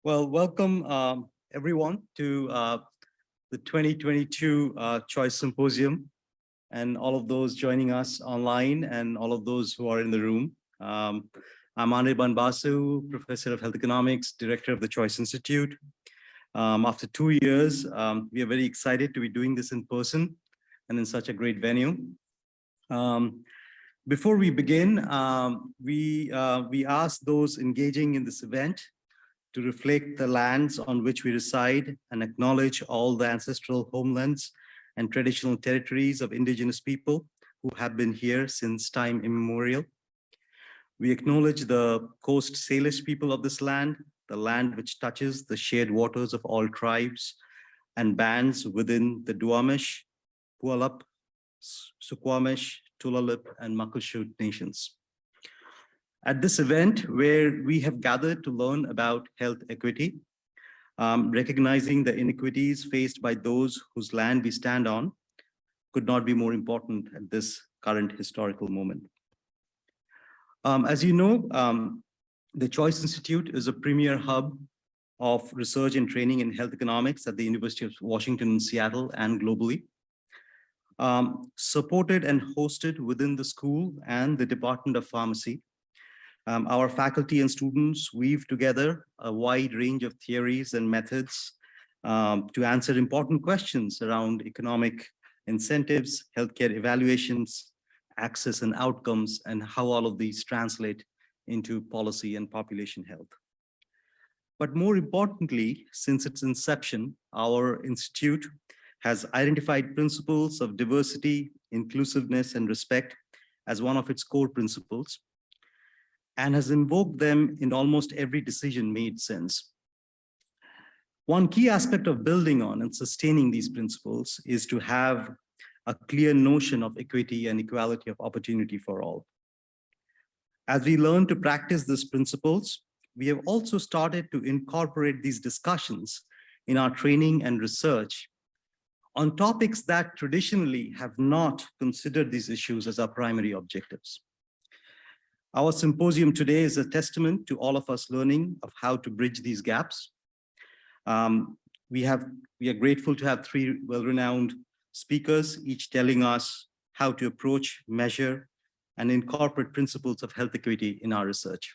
Well, welcome everyone to the 2022 Choice Symposium and all of those joining us online and all of those who are in the room. I'm Anirban Basu, Professor of Health Economics, Director of the Choice Institute. After 2 years, we are very excited to be doing this in person and in such a great venue. Before we begin, we ask those engaging in this event to reflect the lands on which we reside and acknowledge all the ancestral homelands and traditional territories of indigenous people who have been here since time immemorial. We acknowledge the Coast Salish people of this land, the land which touches the shared waters of all tribes and bands within the Duwamish, Puyallup, Suquamish, Tulalip, and Muckleshoot nations. At this event, where we have gathered to learn about health equity, recognizing the inequities faced by those whose land we stand on, could not be more important at this current historical moment. As you know, the Choice Institute is a premier hub of research and training in health economics at the University of Washington in Seattle and globally. Supported and hosted within the school and the Department of Pharmacy. Our faculty and students weave together a wide range of theories and methods to answer important questions around economic incentives, healthcare evaluations, access and outcomes, and how all of these translate into policy and population health. But more importantly, since its inception, our institute has identified principles of diversity, inclusiveness, and respect as one of its core principles, and has invoked them in almost every decision made since. One key aspect of building on and sustaining these principles is to have a clear notion of equity and equality of opportunity for all. As we learn to practice these principles, we have also started to incorporate these discussions in our training and research on topics that traditionally have not considered these issues as our primary objectives. Our symposium today is a testament to all of us learning of how to bridge these gaps. We are grateful to have 3 well-renowned speakers, each telling us how to approach, measure, and incorporate principles of health equity in our research.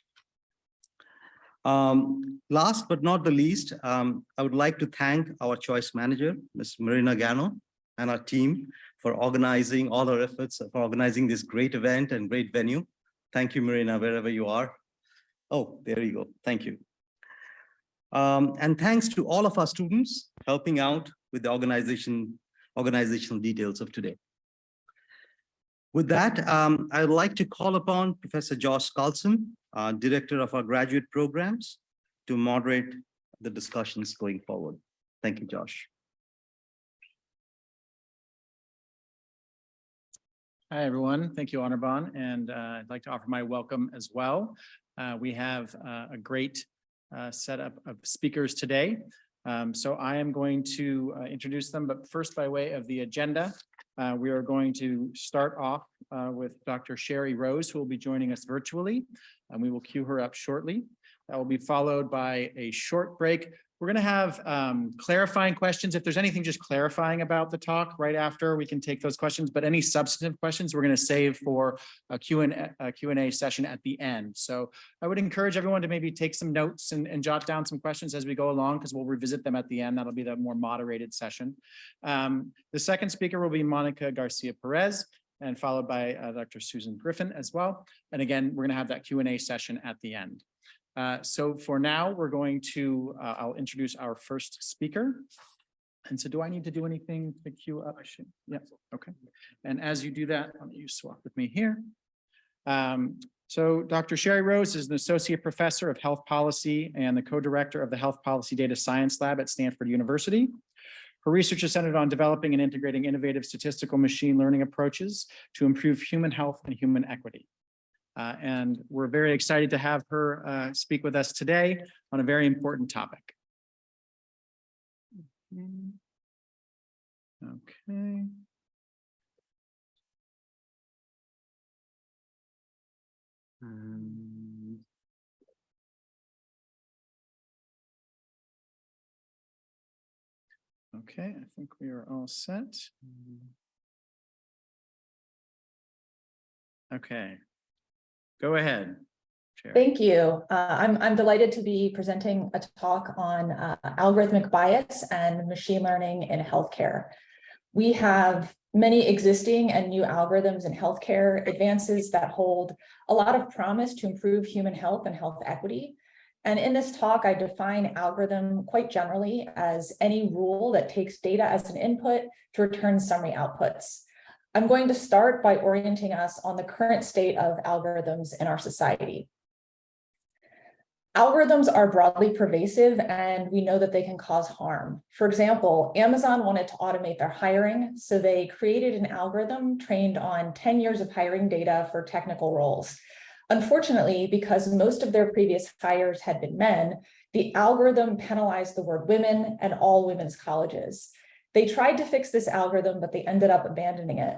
Last but not the least, I would like to thank our choice manager, Ms. Marina Gano, and our team for organizing all our efforts, for organizing this great event and great venue. Thank you, Marina, wherever you are. Oh, there you go. Thank you. And thanks to all of our students helping out with the organizational details of today. With that, I would like to call upon Professor Josh Carlson, Director of our graduate programs, to moderate the discussions going forward. Thank you, Josh. Hi, everyone. Thank you, Anirban. And I'd like to offer my welcome as well. We have a great setup of speakers today. So I am going to introduce them, but first by way of the agenda, we are going to start off with Dr. Sherri Rose, who will be joining us virtually, and we will queue her up shortly. That will be followed by a short break. We're going to have clarifying questions. If there's anything just clarifying about the talk right after, we can take those questions, but any substantive questions we're going to save for a Q&A session at the end. So I would encourage everyone to maybe take some notes and jot down some questions as we go along, because we'll revisit them at the end. That'll be the more moderated session. The second speaker will be Mónica García-Pérez, and followed by Dr. Susan Griffin as well. And again, we're going to have that Q&A session at the end. So for now, we're going to, I'll introduce our first speaker. And so do I need to do anything to queue up? Yeah, okay. And as you do that, I'll let you swap with me here. So Dr. Sherri Rose is an associate professor of health policy and the co-director of the Health Policy Data Science Lab at Stanford University. Her research is centered on developing and integrating innovative statistical machine learning approaches to improve human health and human equity. And we're very excited to have her speak with us today on a very important topic. Okay. Okay, I think we are all set. Okay, go ahead. Sherri. Thank you. I'm delighted to be presenting a talk on algorithmic bias and machine learning in healthcare. We have many existing and new algorithms in healthcare, advances that hold a lot of promise to improve human health and health equity. And in this talk, I define algorithm quite generally as any rule that takes data as an input to return summary outputs. I'm going to start by orienting us on the current state of algorithms in our society. Algorithms are broadly pervasive, and we know that they can cause harm. For example, Amazon wanted to automate their hiring, so they created an algorithm trained on 10 years of hiring data for technical roles. Unfortunately, because most of their previous hires had been men, the algorithm penalized the word women and all women's colleges. They tried to fix this algorithm, but they ended up abandoning it.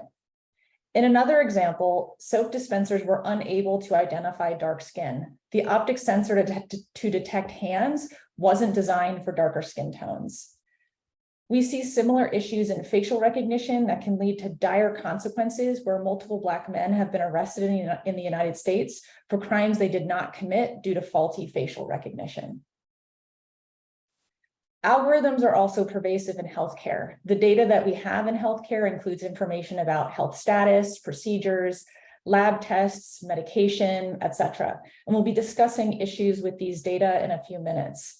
In another example, soap dispensers were unable to identify dark skin. The optic sensor to detect hands wasn't designed for darker skin tones. We see similar issues in facial recognition that can lead to dire consequences, where multiple Black men have been arrested in the United States for crimes they did not commit due to faulty facial recognition. Algorithms are also pervasive in healthcare. The data that we have in healthcare includes information about health status, procedures, lab tests, medication, etc. And we'll be discussing issues with these data in a few minutes.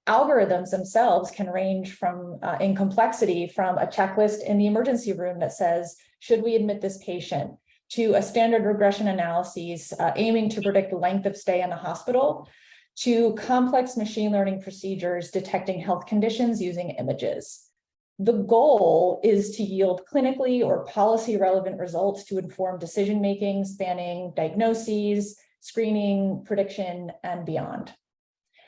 Algorithms themselves can range from in complexity from a checklist in the emergency room that says, should we admit this patient, to a standard regression analysis aiming to predict the length of stay in the hospital, to complex machine learning procedures detecting health conditions using images. The goal is to yield clinically or policy relevant results to inform decision-making spanning diagnoses, screening, prediction, and beyond.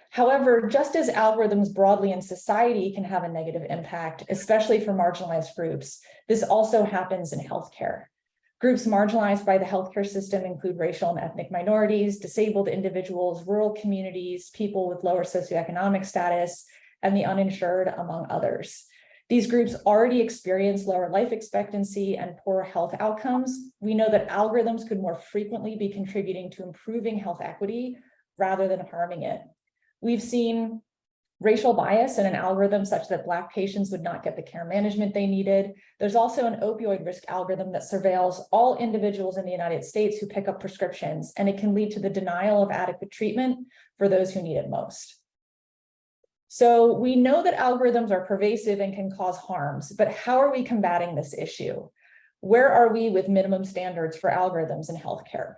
However, just as algorithms broadly in society can have a negative impact, especially for marginalized groups, this also happens in healthcare. Groups marginalized by the healthcare system include racial and ethnic minorities, disabled individuals, rural communities, people with lower socioeconomic status, and the uninsured, among others. These groups already experience lower life expectancy and poor health outcomes. We know that algorithms could more frequently be contributing to improving health equity rather than harming it. We've seen racial bias in an algorithm such that Black patients would not get the care management they needed. There's also an opioid risk algorithm that surveils all individuals in the United States who pick up prescriptions, and it can lead to the denial of adequate treatment for those who need it most. So we know that algorithms are pervasive and can cause harms, but how are we combating this issue? Where are we with minimum standards for algorithms in healthcare?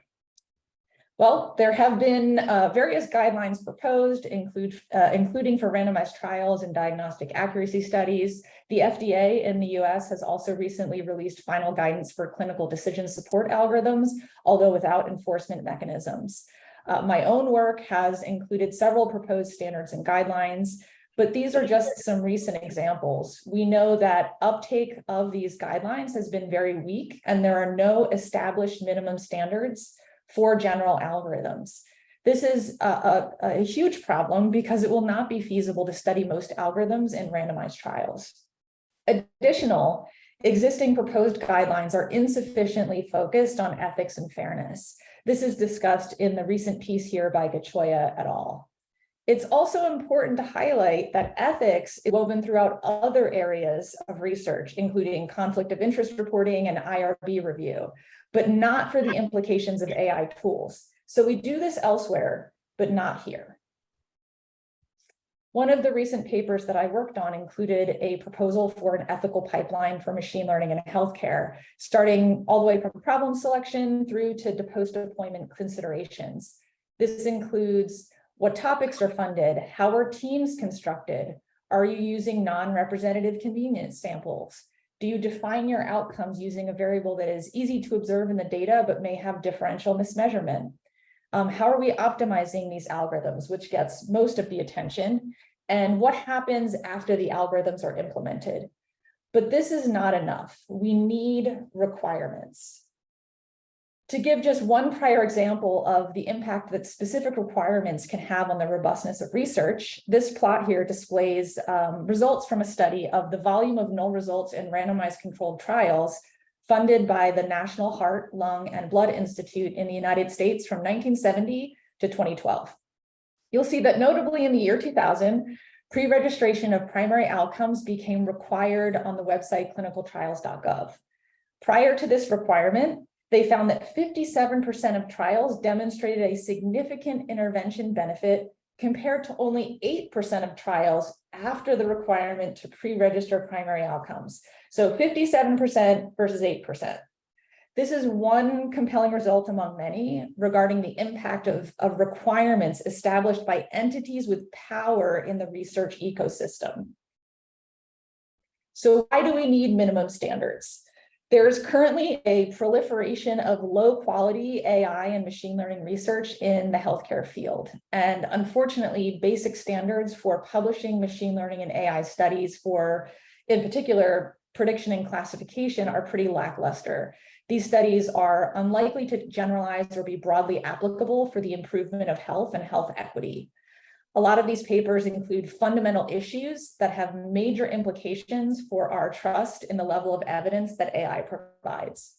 Well, there have been various guidelines proposed, including for randomized trials and diagnostic accuracy studies. The FDA in the US has also recently released final guidance for clinical decision support algorithms, although without enforcement mechanisms. My own work has included several proposed standards and guidelines, but these are just some recent examples. We know that uptake of these guidelines has been very weak, and there are no established minimum standards for general algorithms. This is a huge problem because it will not be feasible to study most algorithms in randomized trials. Existing proposed guidelines are insufficiently focused on ethics and fairness. This is discussed in the recent piece here by García et al. It's also important to highlight that ethics is woven throughout other areas of research, including conflict of interest reporting and IRB review, but not for the implications of AI tools. So we do this elsewhere, but not here. One of the recent papers that I worked on included a proposal for an ethical pipeline for machine learning in healthcare, starting all the way from problem selection through to post-deployment considerations. This includes what topics are funded, how are teams constructed, are you using non-representative convenience samples? Do you define your outcomes using a variable that is easy to observe in the data, but may have differential mismeasurement? How are we optimizing these algorithms, which gets most of the attention? And what happens after the algorithms are implemented? But this is not enough. We need requirements. To give just one prior example of the impact that specific requirements can have on the robustness of research, this plot here displays results from a study of the volume of null results in randomized controlled trials funded by the National Heart, Lung, and Blood Institute in the United States from 1970 to 2012. You'll see that notably in the year 2000, pre-registration of primary outcomes became required on the website clinicaltrials.gov. Prior to this requirement, they found that 57% of trials demonstrated a significant intervention benefit compared to only 8% of trials after the requirement to pre-register primary outcomes. So 57% versus 8%. This is one compelling result among many regarding the impact of requirements established by entities with power in the research ecosystem. So why do we need minimum standards? There is currently a proliferation of low-quality AI and machine learning research in the healthcare field. And unfortunately, basic standards for publishing machine learning and AI studies for, in particular, prediction and classification are pretty lackluster. These studies are unlikely to generalize or be broadly applicable for the improvement of health and health equity. A lot of these papers include fundamental issues that have major implications for our trust in the level of evidence that AI provides.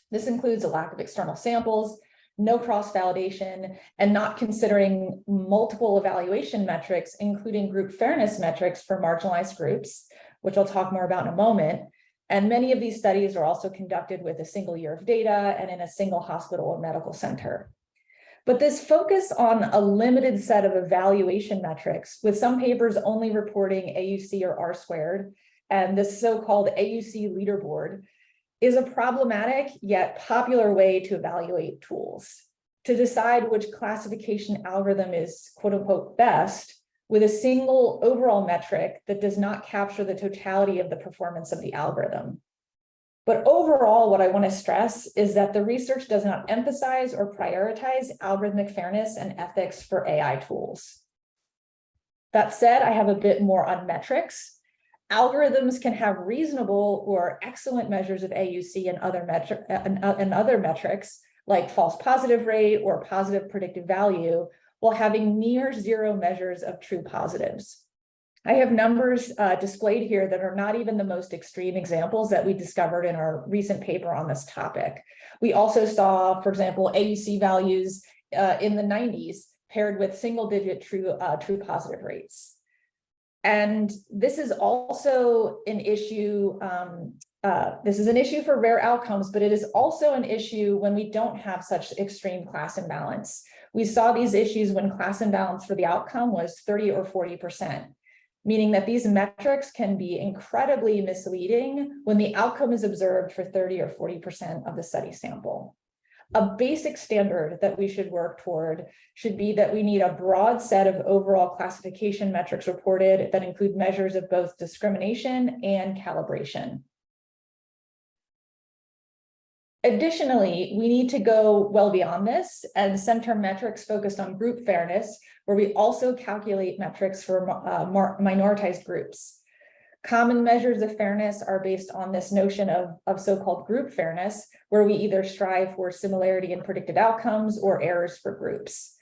This includes a lack of external samples, no cross-validation, and not considering multiple evaluation metrics, including group fairness metrics for marginalized groups, which I'll talk more about in a moment. And many of these studies are also conducted with a single year of data and in a single hospital or medical center. But this focus on a limited set of evaluation metrics, with some papers only reporting AUC or R squared, and this so-called AUC leaderboard, is a problematic yet popular way to evaluate tools. To decide which classification algorithm is quote unquote best with a single overall metric that does not capture the totality of the performance of the algorithm. But overall, what I want to stress is that the research does not emphasize or prioritize algorithmic fairness and ethics for AI tools. That said, I have a bit more on metrics. Algorithms can have reasonable or excellent measures of AUC and other metrics like false positive rate or positive predictive value, while having near zero measures of true positives. I have numbers displayed here that are not even the most extreme examples that we discovered in our recent paper on this topic. We also saw, for example, AUC values in the 90s paired with single-digit true positive rates. And this is also an issue. This is an issue for rare outcomes, but it is also an issue when we don't have such extreme class imbalance. We saw these issues when class imbalance for the outcome was 30 or 40%. Meaning that these metrics can be incredibly misleading when the outcome is observed for 30 or 40% of the study sample. A basic standard that we should work toward should be that we need a broad set of overall classification metrics reported that include measures of both discrimination and calibration. Additionally, we need to go well beyond this and center metrics focused on group fairness, where we also calculate metrics for minoritized groups. Common measures of fairness are based on this notion of so-called group fairness, where we either strive for similarity in predicted outcomes or errors for groups.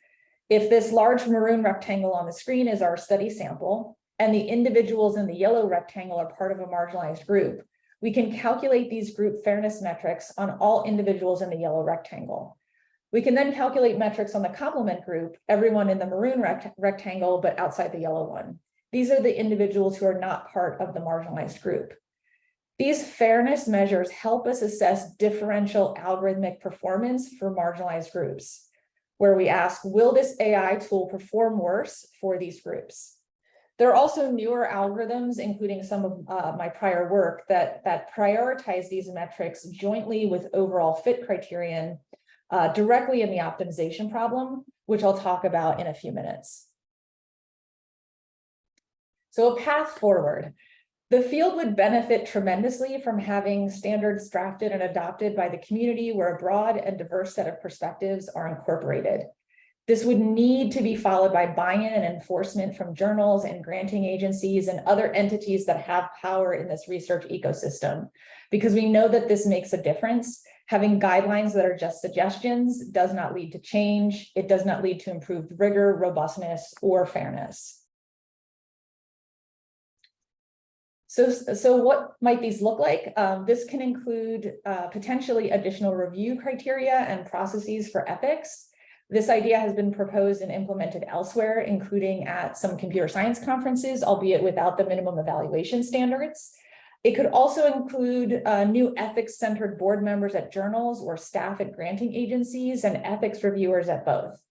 If this large maroon rectangle on the screen is our study sample, and the individuals in the yellow rectangle are part of a marginalized group, we can calculate these group fairness metrics on all individuals in the yellow rectangle. We can then calculate metrics on the complement group, everyone in the maroon rectangle, but outside the yellow one. These are the individuals who are not part of the marginalized group. These fairness measures help us assess differential algorithmic performance for marginalized groups, where we ask, will this AI tool perform worse for these groups? There are also newer algorithms, including some of my prior work, that prioritize these metrics jointly with overall fit criterion directly in the optimization problem, which I'll talk about in a few minutes. So a path forward. The field would benefit tremendously from having standards drafted and adopted by the community where a broad and diverse set of perspectives are incorporated. This would need to be followed by buy-in and enforcement from journals and granting agencies and other entities that have power in this research ecosystem, because we know that this makes a difference Having guidelines that are just suggestions does not lead to change. It does not lead to improved rigor, robustness, or fairness. So what might these look like? This can include potentially additional review criteria and processes for ethics. This idea has been proposed and implemented elsewhere, including at some computer science conferences, albeit without the minimum evaluation standards. It could also include new ethics-centered board members at journals or staff at granting agencies and ethics reviewers at both.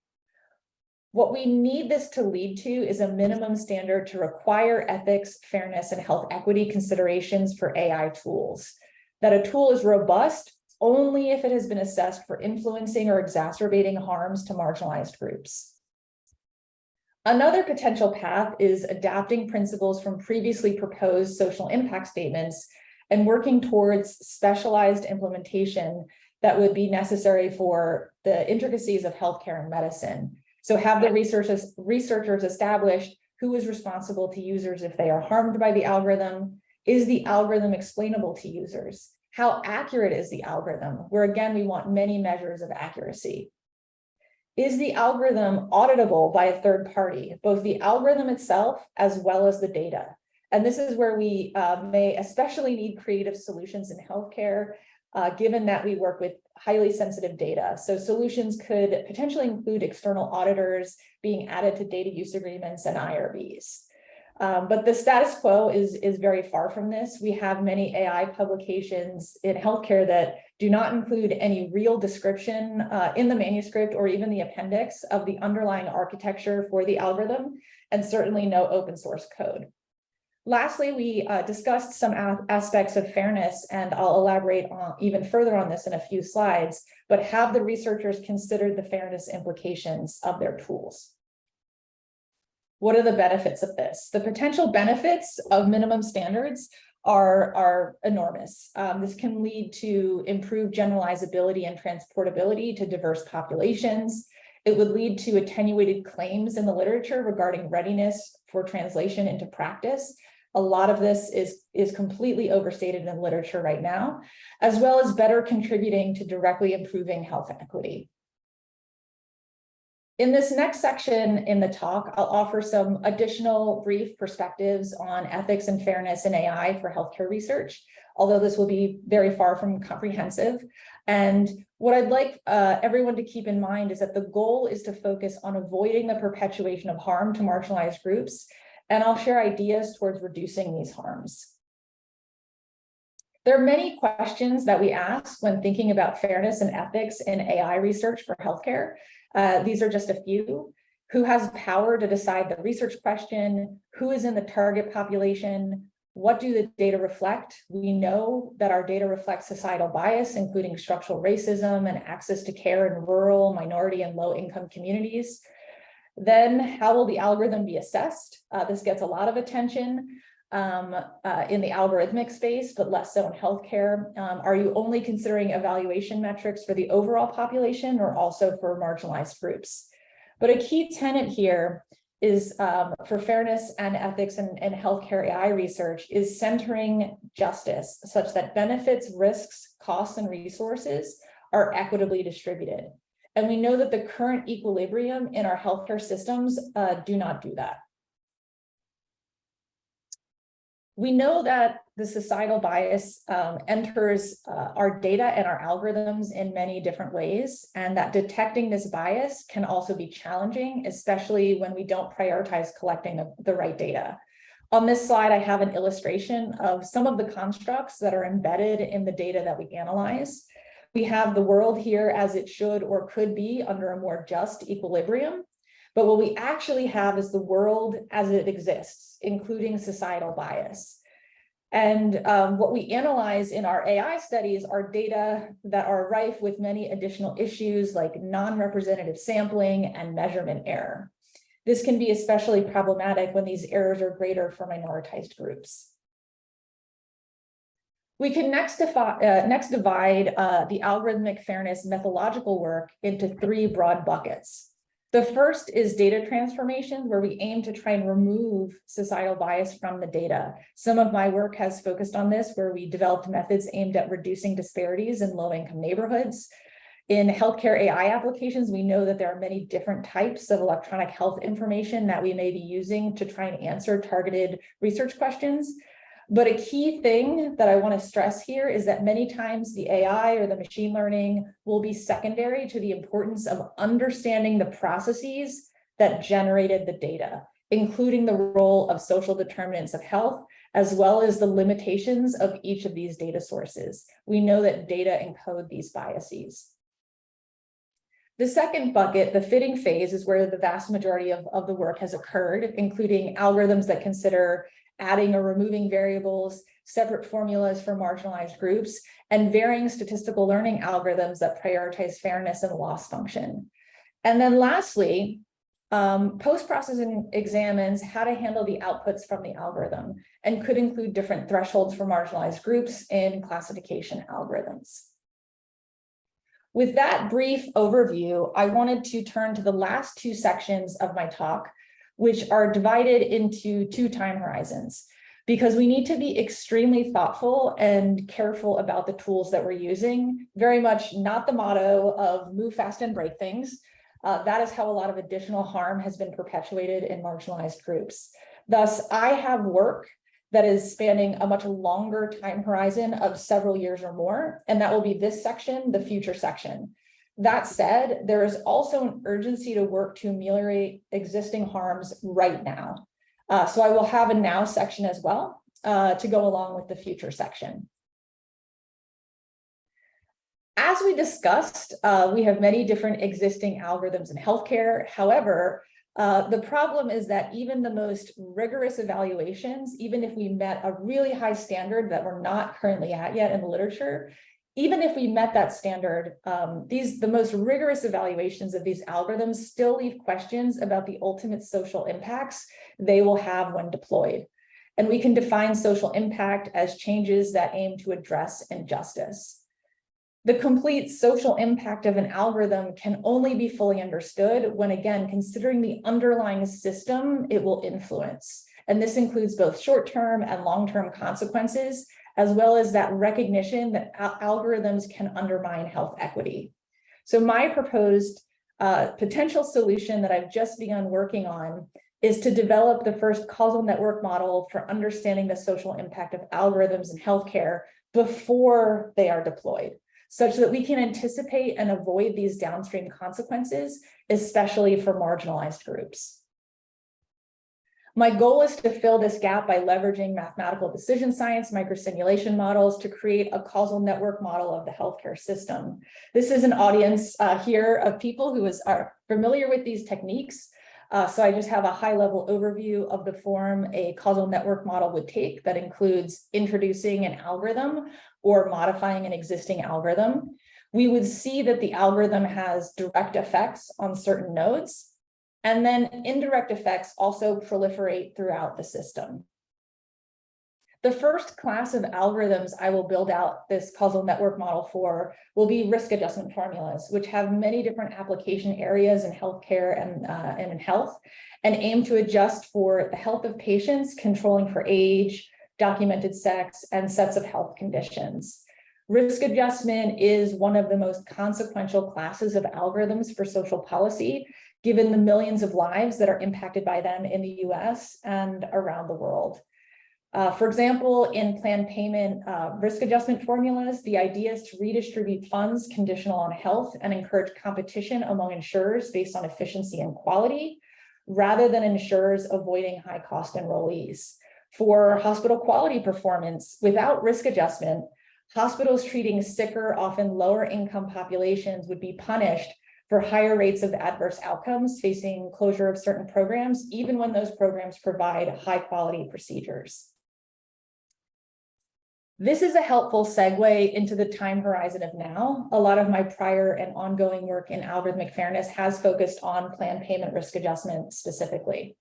What we need this to lead to is a minimum standard to require ethics, fairness, and health equity considerations for AI tools. That a tool is robust only if it has been assessed for influencing or exacerbating harms to marginalized groups. Another potential path is adapting principles from previously proposed social impact statements and working towards specialized implementation that would be necessary for the intricacies of healthcare and medicine. So have the researchers establish who is responsible to users if they are harmed by the algorithm. Is the algorithm explainable to users? How accurate is the algorithm? Where again, we want many measures of accuracy. Is the algorithm auditable by a third party, both the algorithm itself as well as the data? And this is where we may especially need creative solutions in healthcare, given that we work with highly sensitive data. So solutions could potentially include external auditors being added to data use agreements and IRBs. But the status quo is very far from this. We have many AI publications in healthcare that do not include any real description in the manuscript or even the appendix of the underlying architecture for the algorithm, and certainly no open source code. Lastly, we discussed some aspects of fairness, and I'll elaborate on even further on this in a few slides, but have the researchers considered the fairness implications of their tools? What are the benefits of this? The potential benefits of minimum standards are enormous. This can lead to improved generalizability and transportability to diverse populations. It would lead to attenuated claims in the literature regarding readiness for translation into practice. A lot of this is completely overstated in literature right now, as well as better contributing to directly improving health equity. In this next section in the talk, I'll offer some additional brief perspectives on ethics and fairness in AI for healthcare research, although this will be very far from comprehensive. And what I'd like everyone to keep in mind is that the goal is to focus on avoiding the perpetuation of harm to marginalized groups, and I'll share ideas towards reducing these harms. There are many questions that we ask when thinking about fairness and ethics in AI research for healthcare. These are just a few. Who has power to decide the research question? Who is in the target population? What do the data reflect? We know that our data reflects societal bias, including structural racism and access to care in rural, minority, and low-income communities. Then, how will the algorithm be assessed? This gets a lot of attention in the algorithmic space, but less so in healthcare. Are you only considering evaluation metrics for the overall population or also for marginalized groups? But a key tenet here is for fairness and ethics in healthcare AI research is centering justice such that benefits, risks, costs, and resources are equitably distributed. And we know that the current equilibrium in our healthcare systems do not do that. We know that the societal bias enters our data and our algorithms in many different ways, and that detecting this bias can also be challenging, especially when we don't prioritize collecting the right data. On this slide, I have an illustration of some of the constructs that are embedded in the data that we analyze. We have the world here as it should or could be under a more just equilibrium. But what we actually have is the world as it exists, including societal bias. And what we analyze in our AI studies are data that are rife with many additional issues like non-representative sampling and measurement error. This can be especially problematic when these errors are greater for minoritized groups. We can next divide the algorithmic fairness methodological work into three broad buckets. The first is data transformation, where we aim to try and remove societal bias from the data. Some of my work has focused on this, where we developed methods aimed at reducing disparities in low-income neighborhoods. In healthcare AI applications, we know that there are many different types of electronic health information that we may be using to try and answer targeted research questions. But a key thing that I want to stress here is that many times the AI or the machine learning will be secondary to the importance of understanding the processes that generated the data, including the role of social determinants of health, as well as the limitations of each of these data sources. We know that data encode these biases. The second bucket, the fitting phase, is where the vast majority of the work has occurred, including algorithms that consider adding or removing variables, separate formulas for marginalized groups, and varying statistical learning algorithms that prioritize fairness and loss function. And then lastly, post-processing examines how to handle the outputs from the algorithm and could include different thresholds for marginalized groups in classification algorithms. With that brief overview, I wanted to turn to the last two sections of my talk, which are divided into two time horizons, because we need to be extremely thoughtful and careful about the tools that we're using. Very much not the motto of move fast and break things. That is how a lot of additional harm has been perpetuated in marginalized groups. Thus, I have work that is spanning a much longer time horizon of several years or more, and that will be this section, the future section. That said, there is also an urgency to work to ameliorate existing harms right now. So I will have a now section as well to go along with the future section. As we discussed, we have many different existing algorithms in healthcare. However, the problem is that even the most rigorous evaluations, even if we met a really high standard that we're not currently at yet in the literature, even if we met that standard, the most rigorous evaluations of these algorithms still leave questions about the ultimate social impacts they will have when deployed. And we can define social impact as changes that aim to address injustice. The complete social impact of an algorithm can only be fully understood when, again, considering the underlying system it will influence. And this includes both short-term and long-term consequences, as well as that recognition that algorithms can undermine health equity. So my proposed potential solution that I've just begun working on is to develop the first causal network model for understanding the social impact of algorithms in healthcare before they are deployed, such that we can anticipate and avoid these downstream consequences, especially for marginalized groups. My goal is to fill this gap by leveraging mathematical decision science microsimulation models to create a causal network model of the healthcare system. This is an audience here of people who are familiar with these techniques. So I just have a high-level overview of the form a causal network model would take that includes introducing an algorithm or modifying an existing algorithm. We would see that the algorithm has direct effects on certain nodes, and then indirect effects also proliferate throughout the system. The first class of algorithms I will build out this causal network model for will be risk adjustment formulas, which have many different application areas in healthcare and in health, and aim to adjust for the health of patients, controlling for age, documented sex, and sets of health conditions. Risk adjustment is one of the most consequential classes of algorithms for social policy, given the millions of lives that are impacted by them in the US and around the world. For example, in planned payment risk adjustment formulas, the idea is to redistribute funds conditional on health and encourage competition among insurers based on efficiency and quality, rather than insurers avoiding high-cost enrollees. For hospital quality performance, without risk adjustment, hospitals treating sicker, often lower income populations would be punished for higher rates of adverse outcomes facing closure of certain programs, even when those programs provide high quality procedures. This is a helpful segue into the time horizon of now. A lot of my prior and ongoing work in algorithmic fairness has focused on planned payment risk adjustment specifically.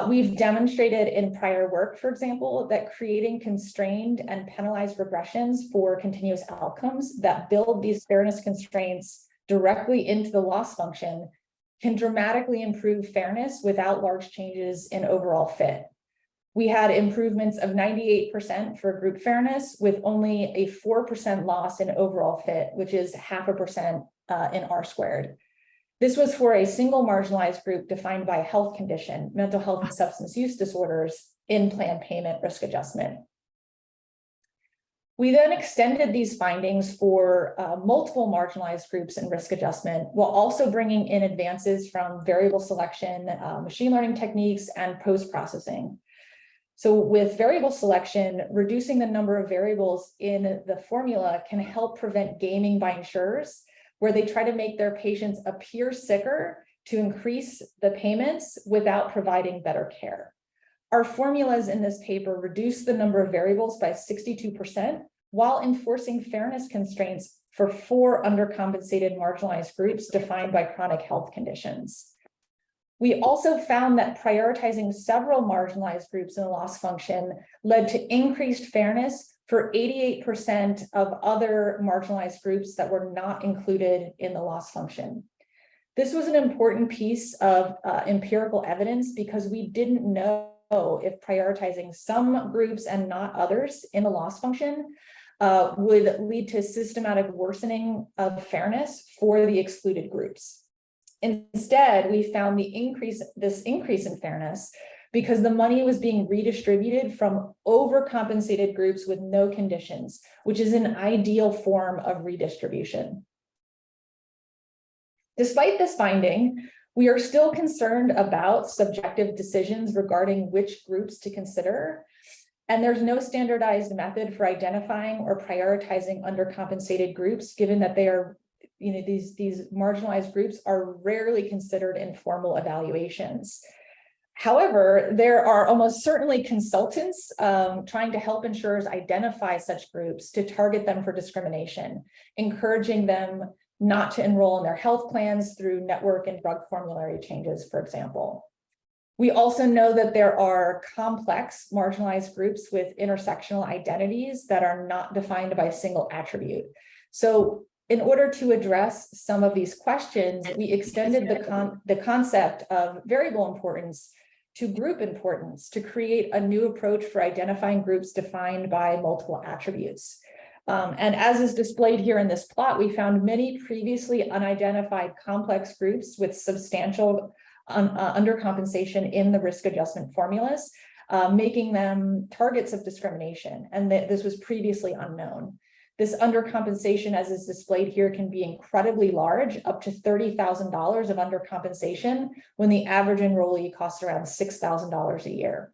We've demonstrated in prior work, for example, that creating constrained and penalized regressions for continuous outcomes that build these fairness constraints directly into the loss function can dramatically improve fairness without large changes in overall fit. We had improvements of 98% for group fairness with only a 4% loss in overall fit, which is 0.5% in R squared. This was for a single marginalized group defined by health condition, mental health and substance use disorders in plan payment risk adjustment. We then extended these findings for multiple marginalized groups in risk adjustment, while also bringing in advances from variable selection, machine learning techniques, and post-processing. So with variable selection, reducing the number of variables in the formula can help prevent gaming by insurers, where they try to make their patients appear sicker to increase the payments without providing better care. Our formulas in this paper reduce the number of variables by 62%, while enforcing fairness constraints for 4 undercompensated marginalized groups defined by chronic health conditions. We also found that prioritizing several marginalized groups in the loss function led to increased fairness for 88% of other marginalized groups that were not included in the loss function. This was an important piece of empirical evidence because we didn't know if prioritizing some groups and not others in the loss function would lead to systematic worsening of fairness for the excluded groups. Instead, we found this increase in fairness because the money was being redistributed from overcompensated groups with no conditions, which is an ideal form of redistribution. Despite this finding, we are still concerned about subjective decisions regarding which groups to consider, and there's no standardized method for identifying or prioritizing undercompensated groups, given that they are, these marginalized groups are rarely considered in formal evaluations. However, there are almost certainly consultants trying to help insurers identify such groups to target them for discrimination, encouraging them not to enroll in their health plans through network and drug formulary changes, for example. We also know that there are complex marginalized groups with intersectional identities that are not defined by a single attribute. So in order to address some of these questions, we extended the concept of variable importance to group importance to create a new approach for identifying groups defined by multiple attributes. And as is displayed here in this plot, we found many previously unidentified complex groups with substantial undercompensation in the risk adjustment formulas, making them targets of discrimination, and that this was previously unknown. This undercompensation, as is displayed here, can be incredibly large, up to $30,000 of undercompensation, when the average enrollee costs around $6,000 a year.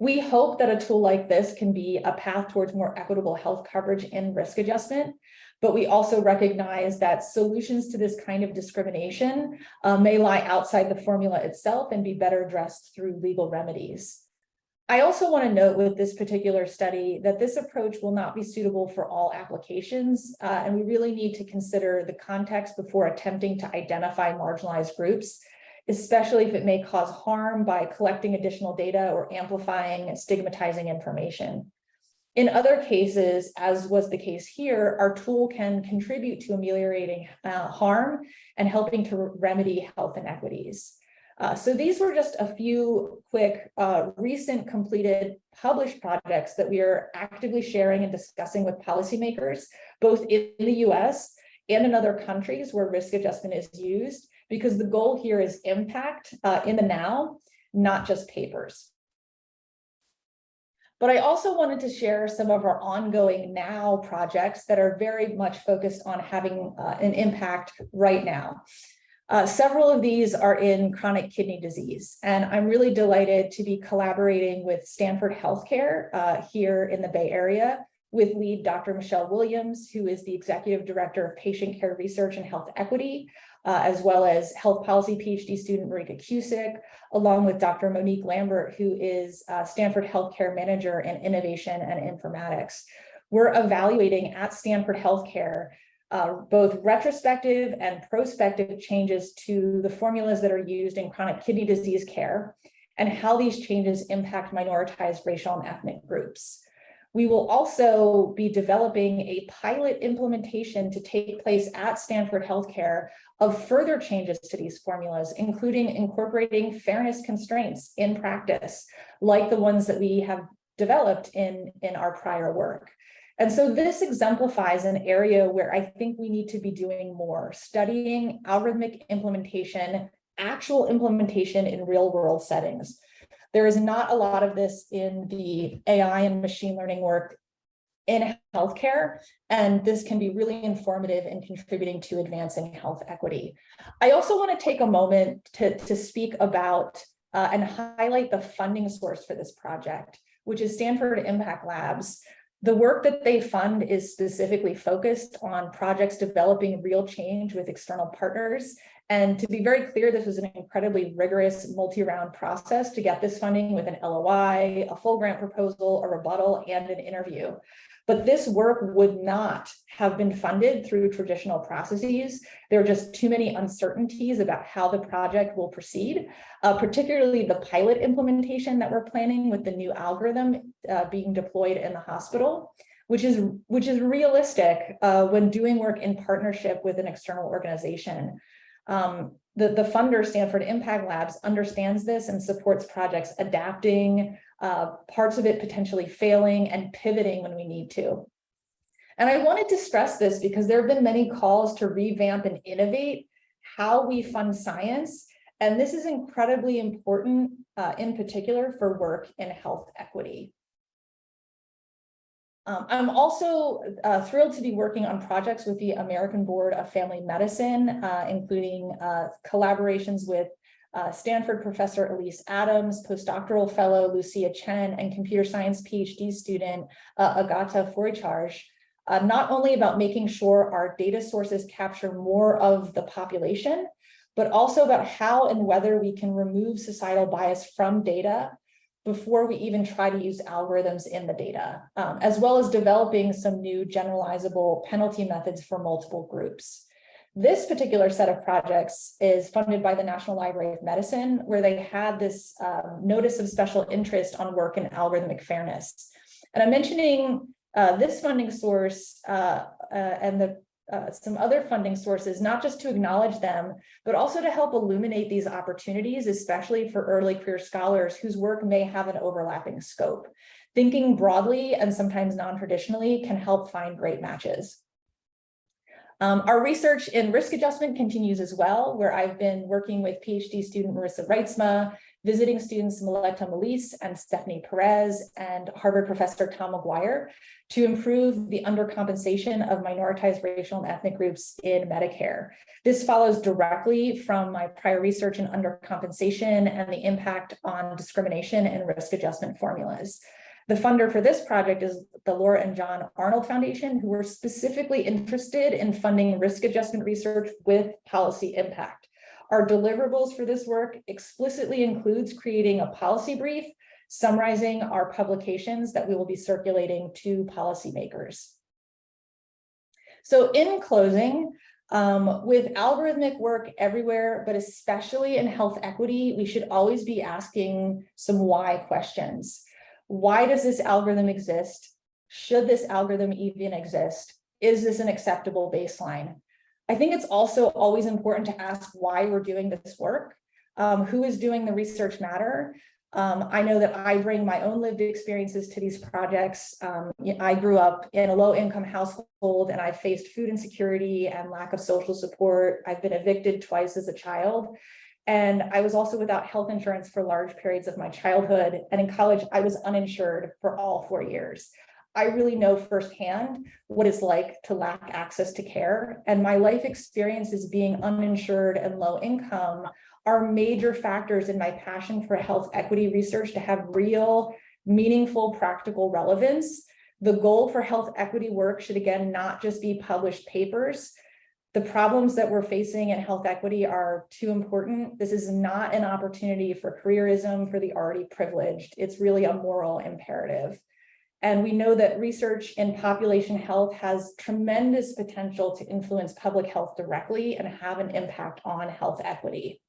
We hope that a tool like this can be a path towards more equitable health coverage in risk adjustment, but we also recognize that solutions to this kind of discrimination may lie outside the formula itself and be better addressed through legal remedies. I also want to note with this particular study that this approach will not be suitable for all applications, and we really need to consider the context before attempting to identify marginalized groups, especially if it may cause harm by collecting additional data or amplifying stigmatizing information. In other cases, as was the case here, our tool can contribute to ameliorating harm and helping to remedy health inequities. So these were just a few quick recent completed published projects that we are actively sharing and discussing with policymakers, both in the US and in other countries where risk adjustment is used, because the goal here is impact in the now, not just papers. But I also wanted to share some of our ongoing now projects that are very much focused on having an impact right now. Several of these are in chronic kidney disease, and I'm really delighted to be collaborating with Stanford Healthcare here in the Bay Area with lead Dr. Michelle Williams, who is the Executive Director of Patient Care Research and Health Equity, as well as Health Policy PhD student Marika Cusick, along with Dr. Monique Lambert, who is Stanford Healthcare Manager in Innovation and Informatics. We're evaluating at Stanford Healthcare both retrospective and prospective changes to the formulas that are used in chronic kidney disease care and how these changes impact minoritized racial and ethnic groups. We will also be developing a pilot implementation to take place at Stanford Healthcare of further changes to these formulas, including incorporating fairness constraints in practice, like the ones that we have developed in our prior work. And so this exemplifies an area where I think we need to be doing more, studying algorithmic implementation, actual implementation in real world settings. There is not a lot of this in the AI and machine learning work in healthcare, and this can be really informative in contributing to advancing health equity. I also want to take a moment to speak about and highlight the funding source for this project, which is Stanford Impact Labs. The work that they fund is specifically focused on projects developing real change with external partners. And to be very clear, this was an incredibly rigorous multi-round process to get this funding with an LOI, a full grant proposal, a rebuttal, and an interview. But this work would not have been funded through traditional processes. There are just too many uncertainties about how the project will proceed, particularly the pilot implementation that we're planning with the new algorithm being deployed in the hospital, which is realistic when doing work in partnership with an external organization. The funder, Stanford Impact Labs, understands this and supports projects adapting, parts of it potentially failing and pivoting when we need to. And I wanted to stress this because there have been many calls to revamp and innovate how we fund science. And this is incredibly important, in particular for work in health equity. I'm also thrilled to be working on projects with the American Board of Family Medicine, including collaborations with Stanford professor Elise Adams, postdoctoral fellow Lucia Chen, and computer science PhD student Agata Foicharj, not only about making sure our data sources capture more of the population, but also about how and whether we can remove societal bias from data before we even try to use algorithms in the data, as well as developing some new generalizable penalty methods for multiple groups. This particular set of projects is funded by the National Library of Medicine, where they had this notice of special interest on work in algorithmic fairness. And I'm mentioning this funding source and some other funding sources, not just to acknowledge them, but also to help illuminate these opportunities, especially for early career scholars whose work may have an overlapping scope. Thinking broadly and sometimes non-traditionally can help find great matches. Our research in risk adjustment continues as well, where I've been working with PhD student Marissa Reitzma, visiting students Meletta Melise and Stephanie Perez, and Harvard professor Tom McGuire to improve the undercompensation of minoritized racial and ethnic groups in Medicare. This follows directly from my prior research in undercompensation and the impact on discrimination and risk adjustment formulas. The funder for this project is the Laura and John Arnold Foundation, who were specifically interested in funding risk adjustment research with policy impact. Our deliverables for this work explicitly includes creating a policy brief, summarizing our publications that we will be circulating to policymakers. So in closing, with algorithmic work everywhere, but especially in health equity, we should always be asking some why questions. Why does this algorithm exist? Should this algorithm even exist? Is this an acceptable baseline? I think it's also always important to ask why we're doing this work. Who is doing the research matter? I know that I bring my own lived experiences to these projects. I grew up in a low-income household and I faced food insecurity and lack of social support. I've been evicted twice as a child. And I was also without health insurance for large periods of my childhood. And in college, I was uninsured for all 4 years. I really know firsthand what it's like to lack access to care. And my life experiences being uninsured and low income are major factors in my passion for health equity research to have real, meaningful, practical relevance. The goal for health equity work should, again, not just be published papers. The problems that we're facing in health equity are too important. This is not an opportunity for careerism for the already privileged. It's really a moral imperative. And we know that research in population health has tremendous potential to influence public health directly and have an impact on health equity.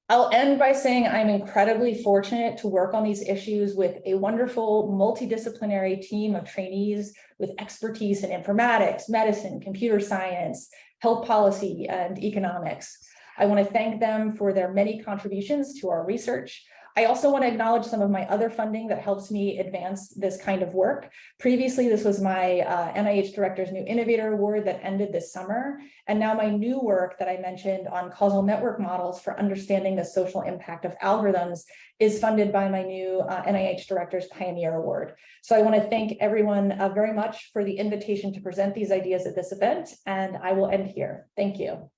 I'll end by saying I'm incredibly fortunate to work on these issues with a wonderful multidisciplinary team of trainees with expertise in informatics, medicine, computer science, health policy, and economics. I want to thank them for their many contributions to our research. I also want to acknowledge some of my other funding that helps me advance this kind of work. Previously, this was my NIH Director's New Innovator Award that ended this summer. And now my new work that I mentioned on causal network models for understanding the social impact of algorithms is funded by my new NIH Director's Pioneer Award. So I want to thank everyone very much for the invitation to present these ideas at this event. And I will end here. Thank you.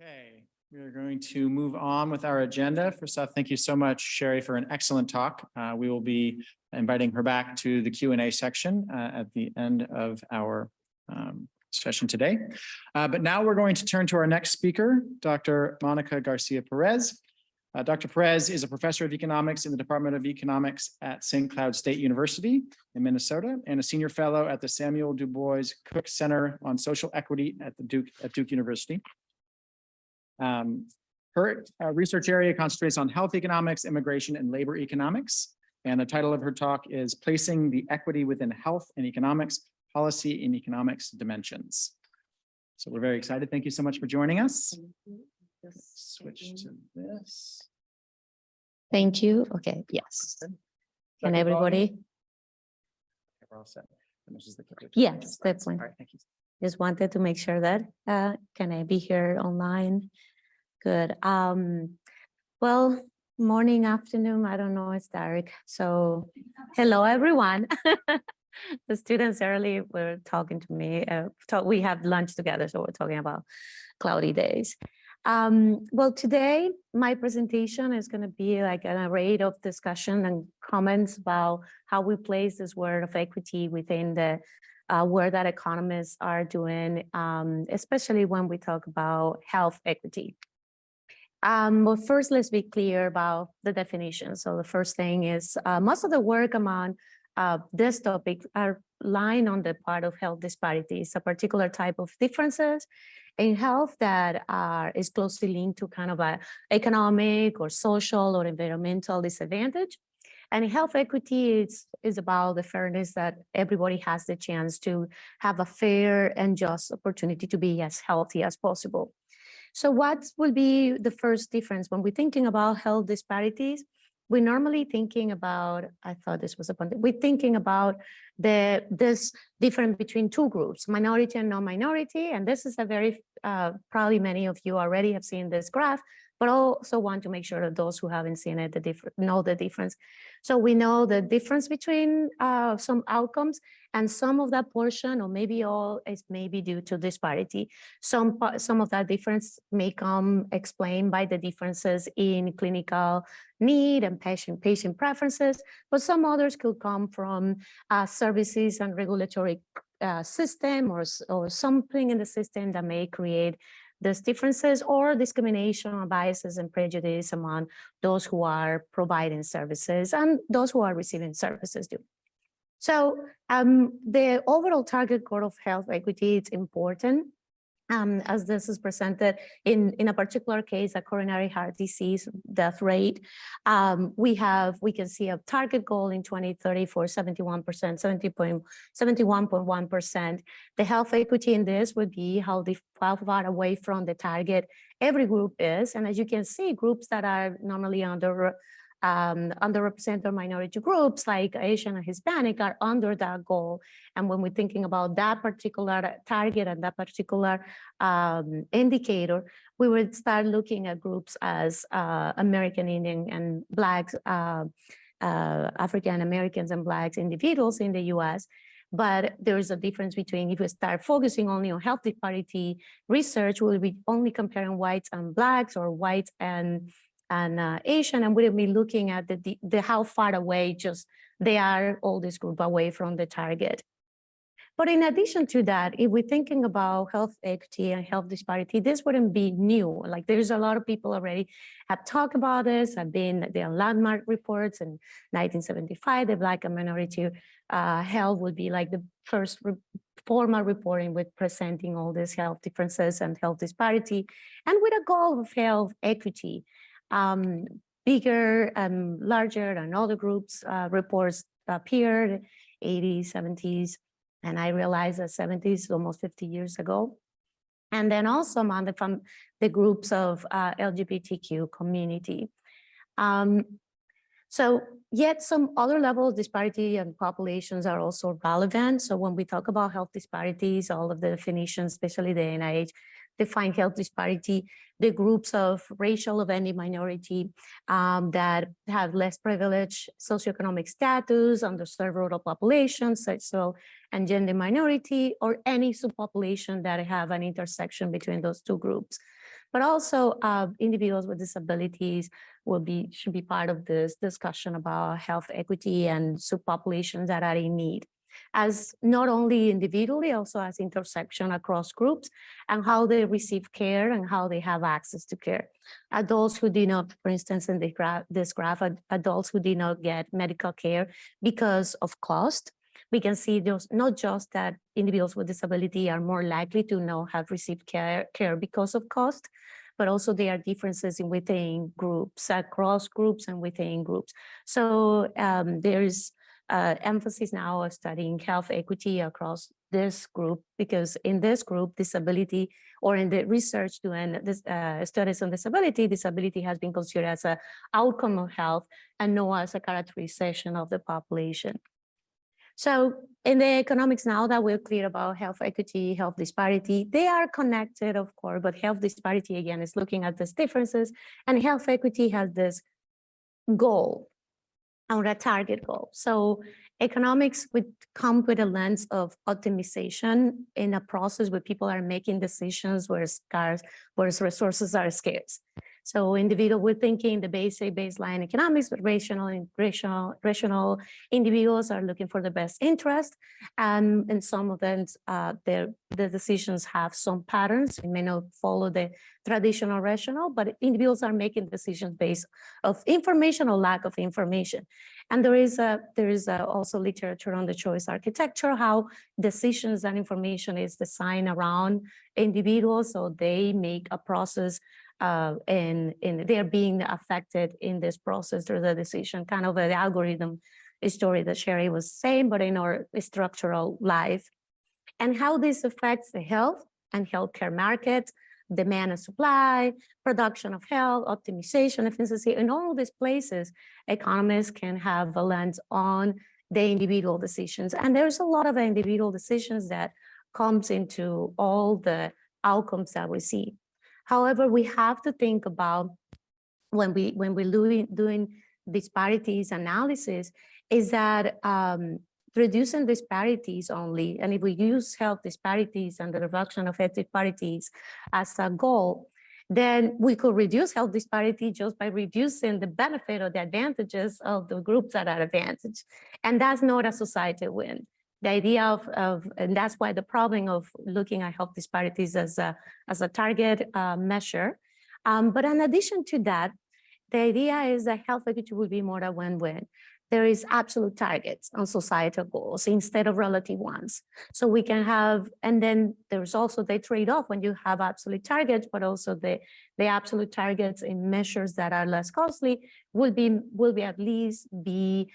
Okay. We're going to move on with our agenda. First off, thank you so much, Sherri, for an excellent talk. We will be inviting her back to the Q&A section at the end of our session today. But now we're going to turn to our next speaker, Dr. Mónica García-Pérez. Dr. Perez is a professor of economics in the Department of Economics at St. Cloud State University in Minnesota and a senior fellow at the Samuel Du Bois Cook Center on Social Equity at Duke University. Her research area concentrates on health economics, immigration, and labor economics. And the title of her talk is Placing the Equity Within Health and Economics, Policy in Economics Dimensions. So we're very excited. Thank you so much for joining us. Switch to this. Thank you. Okay, yes. Can everybody? We're all set. And this is the clicker. Yes, that's All fine. right, thank you. Just wanted to make sure that, can I be here online? Good. Well, morning, afternoon, I don't know, it's dark. So hello, everyone. The students early were talking to me. We have lunch together, so we're talking about cloudy days. Well, today, my presentation is going to be like an array of discussion and comments about how we place this word of equity within the work that economists are doing, especially when we talk about health equity. But first, let's be clear about the definition. So the first thing is most of the work among this topic are lying on the part of health disparities, a particular type of differences in health that is closely linked to kind of a economic or social or environmental disadvantage. And health equity is about the fairness that everybody has the chance to have a fair and just opportunity to be as healthy as possible. So what will be the first difference when we're thinking about health disparities? We're normally thinking about, I thought this was a point, we're thinking about this difference between two groups, minority and non-minority. And this is a very, probably many of you already have seen this graph, but also want to make sure that those who haven't seen it know the difference. So we know the difference between some outcomes, and some of that portion, or maybe all, is maybe due to disparity. Some of that difference may come explained by the differences in clinical need and patient preferences, but some others could come from services and regulatory system or something in the system that may create these differences, or discrimination or biases and prejudice among those who are providing services and those who are receiving services too. So the overall target goal of health equity is important. As this is presented in a particular case, a coronary heart disease death rate, we can see a target goal in 2030 for 71%, 71.1%. The health equity in this would be how far away from the target every group is. And as you can see, groups that are normally underrepresented minority groups like Asian and Hispanic are under that goal. And when we're thinking about that particular target and that particular indicator, we would start looking at groups as American Indian and Blacks, African Americans and Blacks individuals in the US. But there's a difference between, if we start focusing only on health disparity research, we'll be only comparing whites and Blacks or whites and Asian, and we'll be looking at the how far away just they are, all this group, away from the target. But in addition to that, if we're thinking about health equity and health disparity, this wouldn't be new. Like, there's a lot of people already have talked about this. There are landmark reports in 1975. The Black and minority health would be like the first formal reporting with presenting all these health differences and health disparity, and with a goal of health equity. Bigger and larger than other groups reports appeared 80s, 70s, And I realized that 70s, almost 50 years ago. And then also among the groups of LGBTQ community. So yet some other level of disparity and populations are also relevant. So when we talk about health disparities, all of the definitions, especially the NIH, define health disparity, the groups of racial of any minority that have less privileged socioeconomic status, underserved rural populations, sexual and gender minority, or any subpopulation that have an intersection between those two groups. But also individuals with disabilities should be part of this discussion about health equity and subpopulations that are in need, as not only individually, also as intersection across groups and how they receive care and how they have access to care. Adults who do not, for instance, in this graph, adults who did not get medical care because of cost. We can see those, not just that individuals with disability are more likely to not have received care because of cost, but also there are differences within groups, across groups and within groups. So there is emphasis now of studying health equity across this group, because in this group, disability, or in the research doing this, studies on disability has been considered as an outcome of health and not as a characterization of the population. So in the economics, now that we're clear about health equity, health disparity, they are connected, of course, but health disparity, again, is looking at these differences, and health equity has this goal, or a target goal. So economics would come with a lens of optimization in a process where people are making decisions where resources are scarce. So individual, we're thinking the baseline economics, but rational individuals are looking for the best interest. And in some of them, the decisions have some patterns. It may not follow the traditional rational, but individuals are making decisions based of information or lack of information. And there is also literature on the choice architecture, how decisions and information is designed around individuals, so they make a process and they're being affected in this process through the decision, kind of an algorithm story that Sherri was saying, but in our structural life. And how this affects the health and healthcare markets, demand and supply, production of health, optimization, efficiency. In all of these places, economists can have a lens on the individual decisions. And there's a lot of individual decisions that comes into all the outcomes that we see. However, we have to think about when we're doing disparities analysis is that reducing disparities only, and if we use health disparities and the reduction of health disparities as a goal, then we could reduce health disparity just by reducing the benefit or the advantages of the groups that are advantaged. And that's not a societal win. The idea and that's why the problem of looking at health disparities as a target measure. But in addition to that, the idea is that health equity will be more a win-win. There is absolute targets on societal goals instead of relative ones. So we can have, and then there's also the trade-off when you have absolute targets, but also the absolute targets in measures that are less costly will be at least be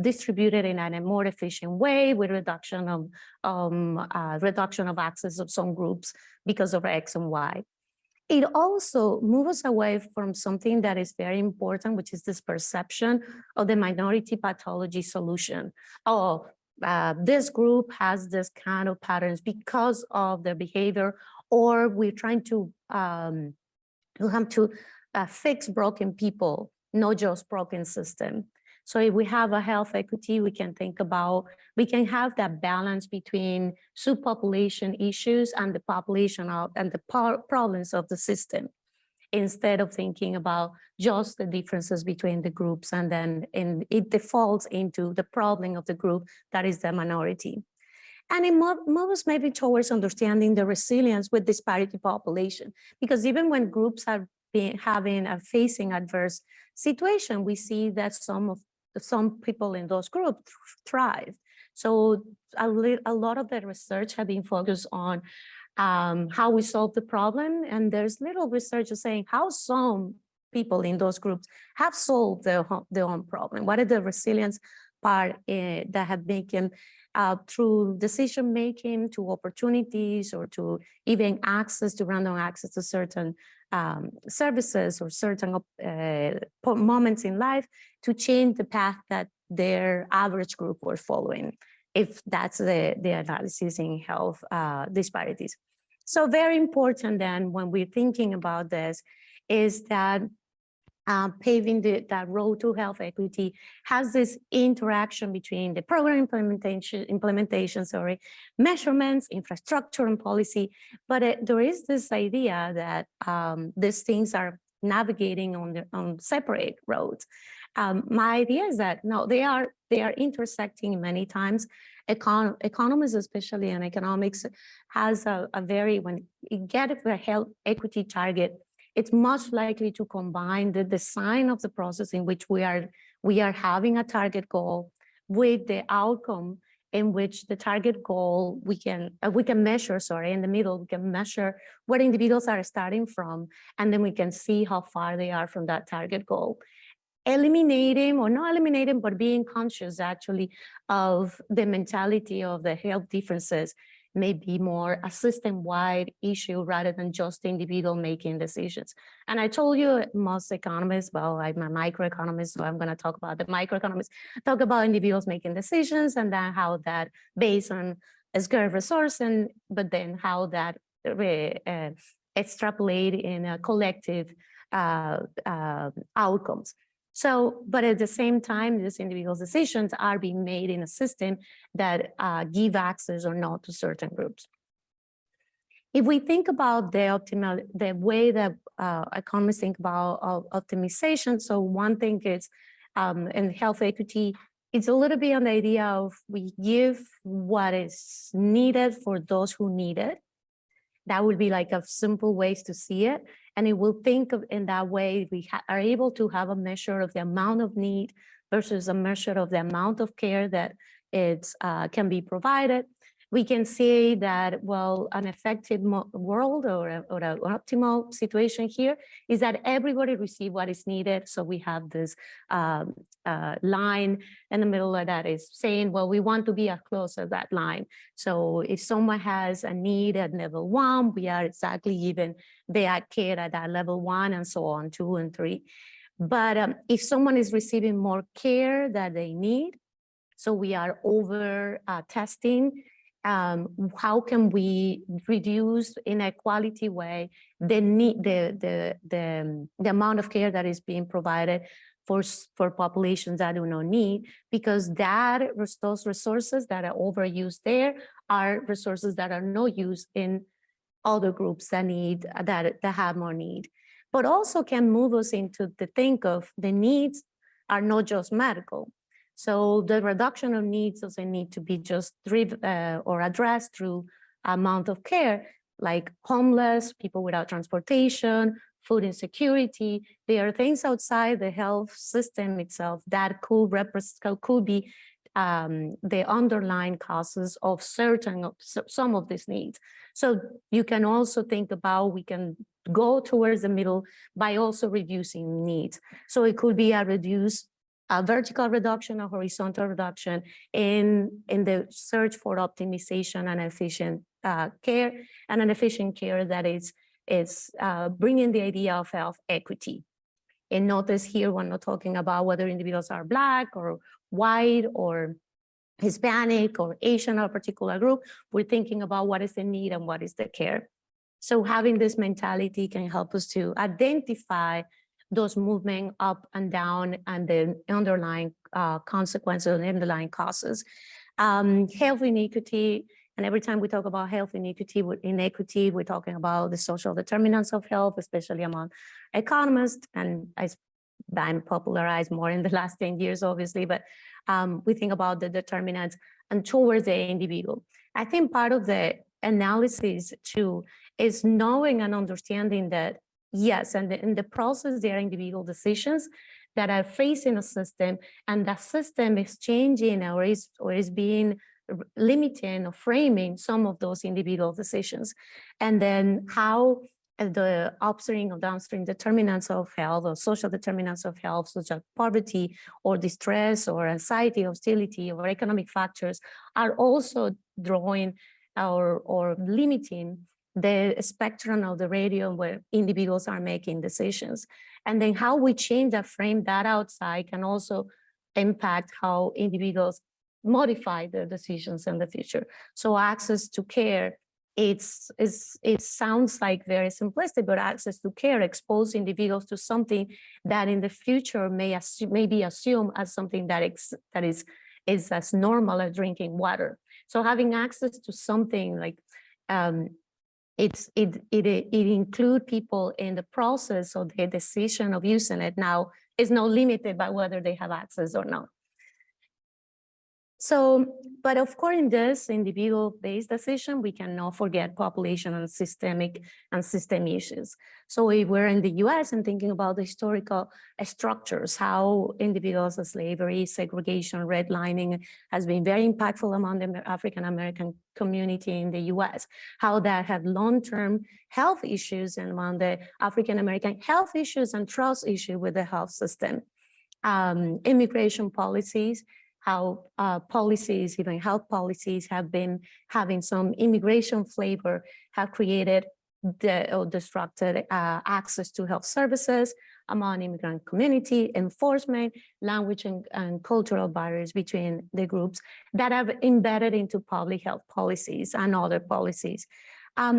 distributed in a more efficient way with reduction of access of some groups because of X and Y. It also moves us away from something that is very important, which is this perception of the minority pathology solution. Oh, this group has this kind of patterns because of their behavior, or we're trying to fix broken people, not just broken system. So if we have a health equity, we can have that balance between subpopulation issues and the population and the problems of the system, instead of thinking about just the differences between the groups, and then it defaults into the problem of the group that is the minority. And it moves maybe towards understanding the resilience with disparity population, because even when groups are facing adverse situation, we see that some people in those groups thrive. So a lot of the research have been focused on how we solve the problem. And there's little research saying how some people in those groups have solved their own problem. What is the resilience part that have through decision making, to opportunities, or to even random access to certain services or certain moments in life, to change the path that their average group were following, if that's the analysis in health disparities. So very important then, when we're thinking about this, is that paving that road to health equity has this interaction between the program implementation, measurements, infrastructure, and policy. But there is this idea that these things are navigating on separate roads. My idea is that no, they are intersecting many times. Economists, especially in economics, has a very, when you get a health equity target, it's much likely to combine the design of the process in which we are having a target goal with the outcome in which the target goal we can measure, in the middle, we can measure where individuals are starting from, and then we can see how far they are from that target goal. Eliminating, or not eliminating, but being conscious actually of the mentality of the health differences may be more a system-wide issue rather than just the individual making decisions. And I told you most economists, well, I'm a microeconomist, so I'm going to talk about the microeconomists, talk about individuals making decisions, and then how that based on a scarce resource, but then how that extrapolate in a collective outcomes. So, but at the same time, these individual decisions are being made in a system that give access or not to certain groups. If we think about the way that economists think about optimization, so one thing is in health equity, it's a little bit on the idea of we give what is needed for those who need it. That would be like a simple ways to see it. And it will think of in that way, we are able to have a measure of the amount of need versus a measure of the amount of care that can be provided. We can say that, well, an effective world or an optimal situation here is that everybody receive what is needed. So we have this line in the middle of that is saying, well, we want to be as close as that line. So if someone has a need at level 1, we are exactly given their care at that level 1, and so on, 2 and 3. But if someone is receiving more care that they need, so we are over testing. How can we reduce in a quality way the need, the amount of care that is being provided for populations that do not need, because those resources that are overused there are resources that are not used in other groups that have more need, but also can move us into the think of the needs are not just medical. So the reduction of needs doesn't need to be just driven or addressed through amount of care, like homeless, people without transportation, food insecurity. There are things outside the health system itself that could be the underlying causes of some of these needs. So you can also think about, we can go towards the middle by also reducing needs. So it could be a vertical reduction or horizontal reduction in the search for optimization and efficient care, and an efficient care that is bringing the idea of health equity. And notice here, we're not talking about whether individuals are Black or white or Hispanic or Asian or a particular group. We're thinking about what is the need and what is the care. So having this mentality can help us to identify those moving up and down and the underlying consequences and underlying causes. Health inequity, and every time we talk about health inequity, we're talking about the social determinants of health, especially among economists, and I'm popularized more in the last 10 years, obviously, but we think about the determinants and towards the individual. I think part of the analysis too is knowing and understanding that yes, and in the process, there are individual decisions that are facing a system, and that system is changing or is being limiting or framing some of those individual decisions. And then how the upstream or downstream determinants of health or social determinants of health, such as poverty or distress or anxiety, hostility, or economic factors, are also drawing or limiting the spectrum of the radio where individuals are making decisions. And then how we change that, frame that outside can also impact how individuals modify their decisions in the future. So access to care, it sounds like very simplistic, but access to care exposes individuals to something that in the future may be assumed as something that is as normal as drinking water. So having access to something like it includes people in the process of the decision of using it now is not limited by whether they have access or not. So, but of course, in this individual-based decision, we cannot forget population and system issues. So if we're in the US and thinking about the historical structures, how individuals of slavery, segregation, redlining has been very impactful among the African-American community in the US, how that have long-term health issues and among the African-American health issues and trust issue with the health system, immigration policies, how policies, even health policies, have been having some immigration flavor, have created or disrupted access to health services among immigrant community, enforcement, language and cultural barriers between the groups that have embedded into public health policies and other policies.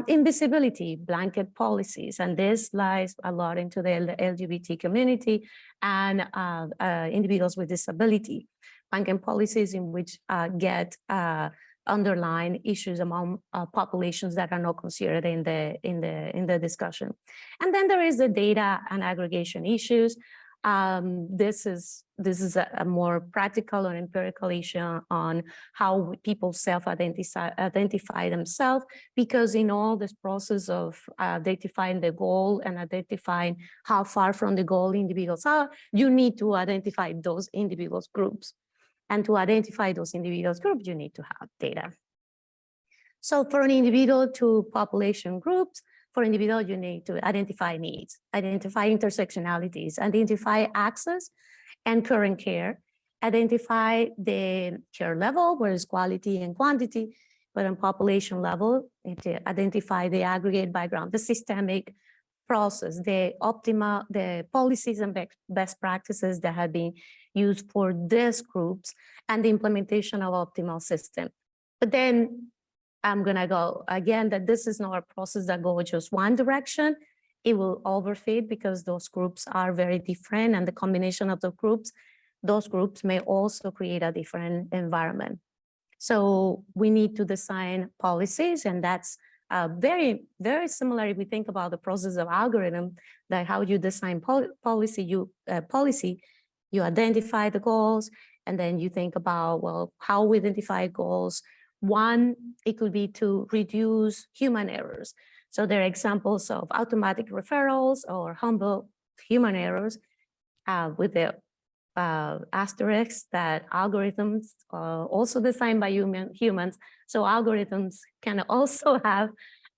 Invisibility, blanket policies, and this lies a lot into the LGBT community and individuals with disability. Blanket policies in which get underlying issues among populations that are not considered in the discussion. And then there is the data and aggregation issues. This is a more practical or empirical issue on how people self-identify themselves, because in all this process of identifying the goal and identifying how far from the goal individuals are, you need to identify those individuals groups. And to identify those individuals groups, you need to have data. So for an individual to population groups, for individual, you need to identify needs, identify intersectionalities, identify access and current care, identify the care level, where is quality and quantity, but on population level, identify the aggregate background, the systemic process, the policies and best practices that have been used for these groups, and the implementation of optimal system. But then I'm gonna go again that this is not a process that goes just one direction. It will overfit because those groups are very different, and the combination of the groups, those groups may also create a different environment. So we need to design policies, and that's very, very similar if we think about the process of algorithm, that how you design policy, you identify the goals, and then you think about, well, how we identify goals. One, it could be to reduce human errors. So there are examples of automatic referrals or humble human errors with the asterisk that algorithms are also designed by humans. So algorithms can also have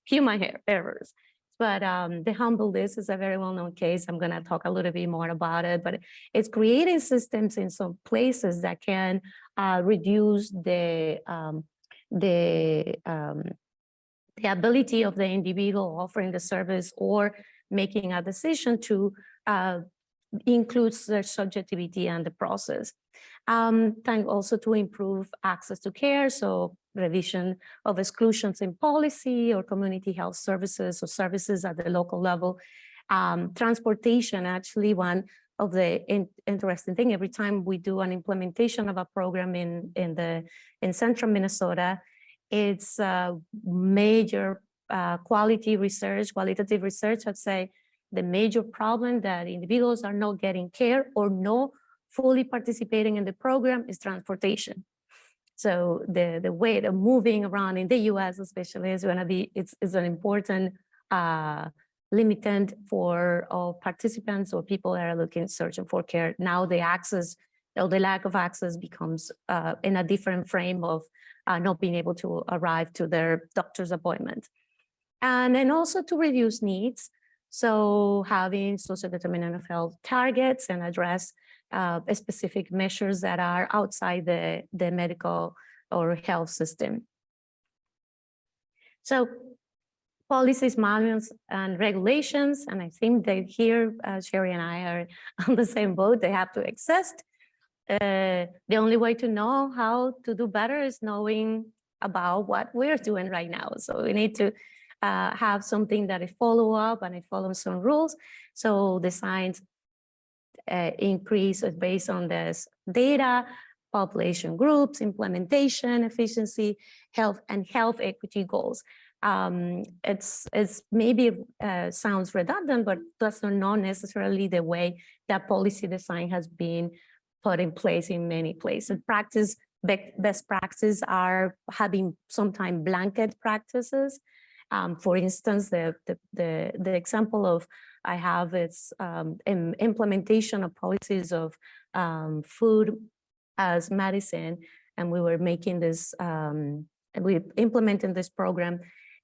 human errors. But the humble list is a very well-known case. I'm going to talk a little bit more about it, but it's creating systems in some places that can reduce the ability of the individual offering the service or making a decision to include their subjectivity and the process. And also to improve access to care, so revision of exclusions in policy or community health services or services at the local level. Transportation, actually, one of the interesting thing, every time we do an implementation of a program in central Minnesota, it's major qualitative research, I'd say the major problem that individuals are not getting care or not fully participating in the program is transportation. So the way of moving around in the US especially is going to be, it's an important limitant for all participants or people that are searching for care. Now the access, or the lack of access becomes in a different frame of not being able to arrive to their doctor's appointment. And then also to reduce needs. So having social determinant of health targets and address specific measures that are outside the medical or health system. So policies, manuals, and regulations, and I think that here, Sherri and I are on the same boat, they have to exist. The only way to know how to do better is knowing about what we're doing right now. So we need to have something that I follow up and I follow some rules. So the science increase based on this data, population groups, implementation, efficiency, health, and health equity goals. It's maybe sounds redundant, but that's not necessarily the way that policy design has been put in place in many places. Practice, best practices are having sometimes blanket practices. For instance, the example of I have is implementation of policies of food as medicine, and we were making this, we implementing this program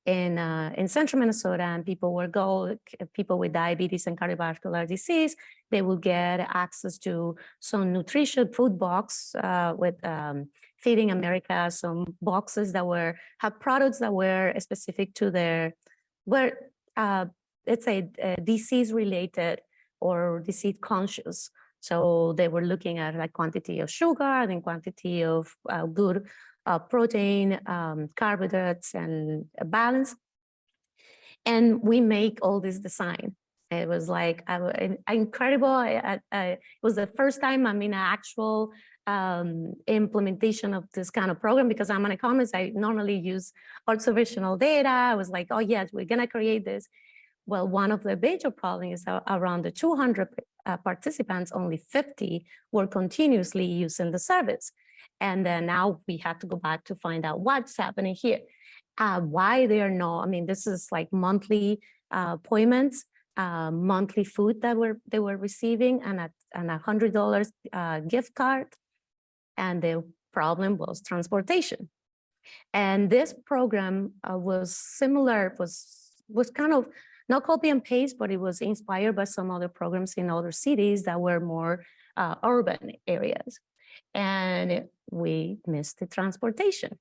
in central Minnesota, and people with diabetes and cardiovascular disease, they will get access to some nutrition food box with Feeding America, some boxes that have products that were specific to let's say disease related or disease conscious. So they were looking at like quantity of sugar and quantity of good protein, carbohydrates, and a balance. And we make all this design. It was like incredible. It was the first time I'm in an actual implementation of this kind of program, because I'm an economist. I normally use observational data. I was like, oh yes, we're gonna create this. Well, one of the major problems is around the 200 participants, only 50 were continuously using the service. And then now we have to go back to find out what's happening here. Why they are not, I mean, this is like monthly appointments, monthly food that they were receiving, and a $100 gift card. And the problem was transportation. And this program was similar, was kind of not copy and paste, but it was inspired by some other programs in other cities that were more urban areas. And we missed the transportation.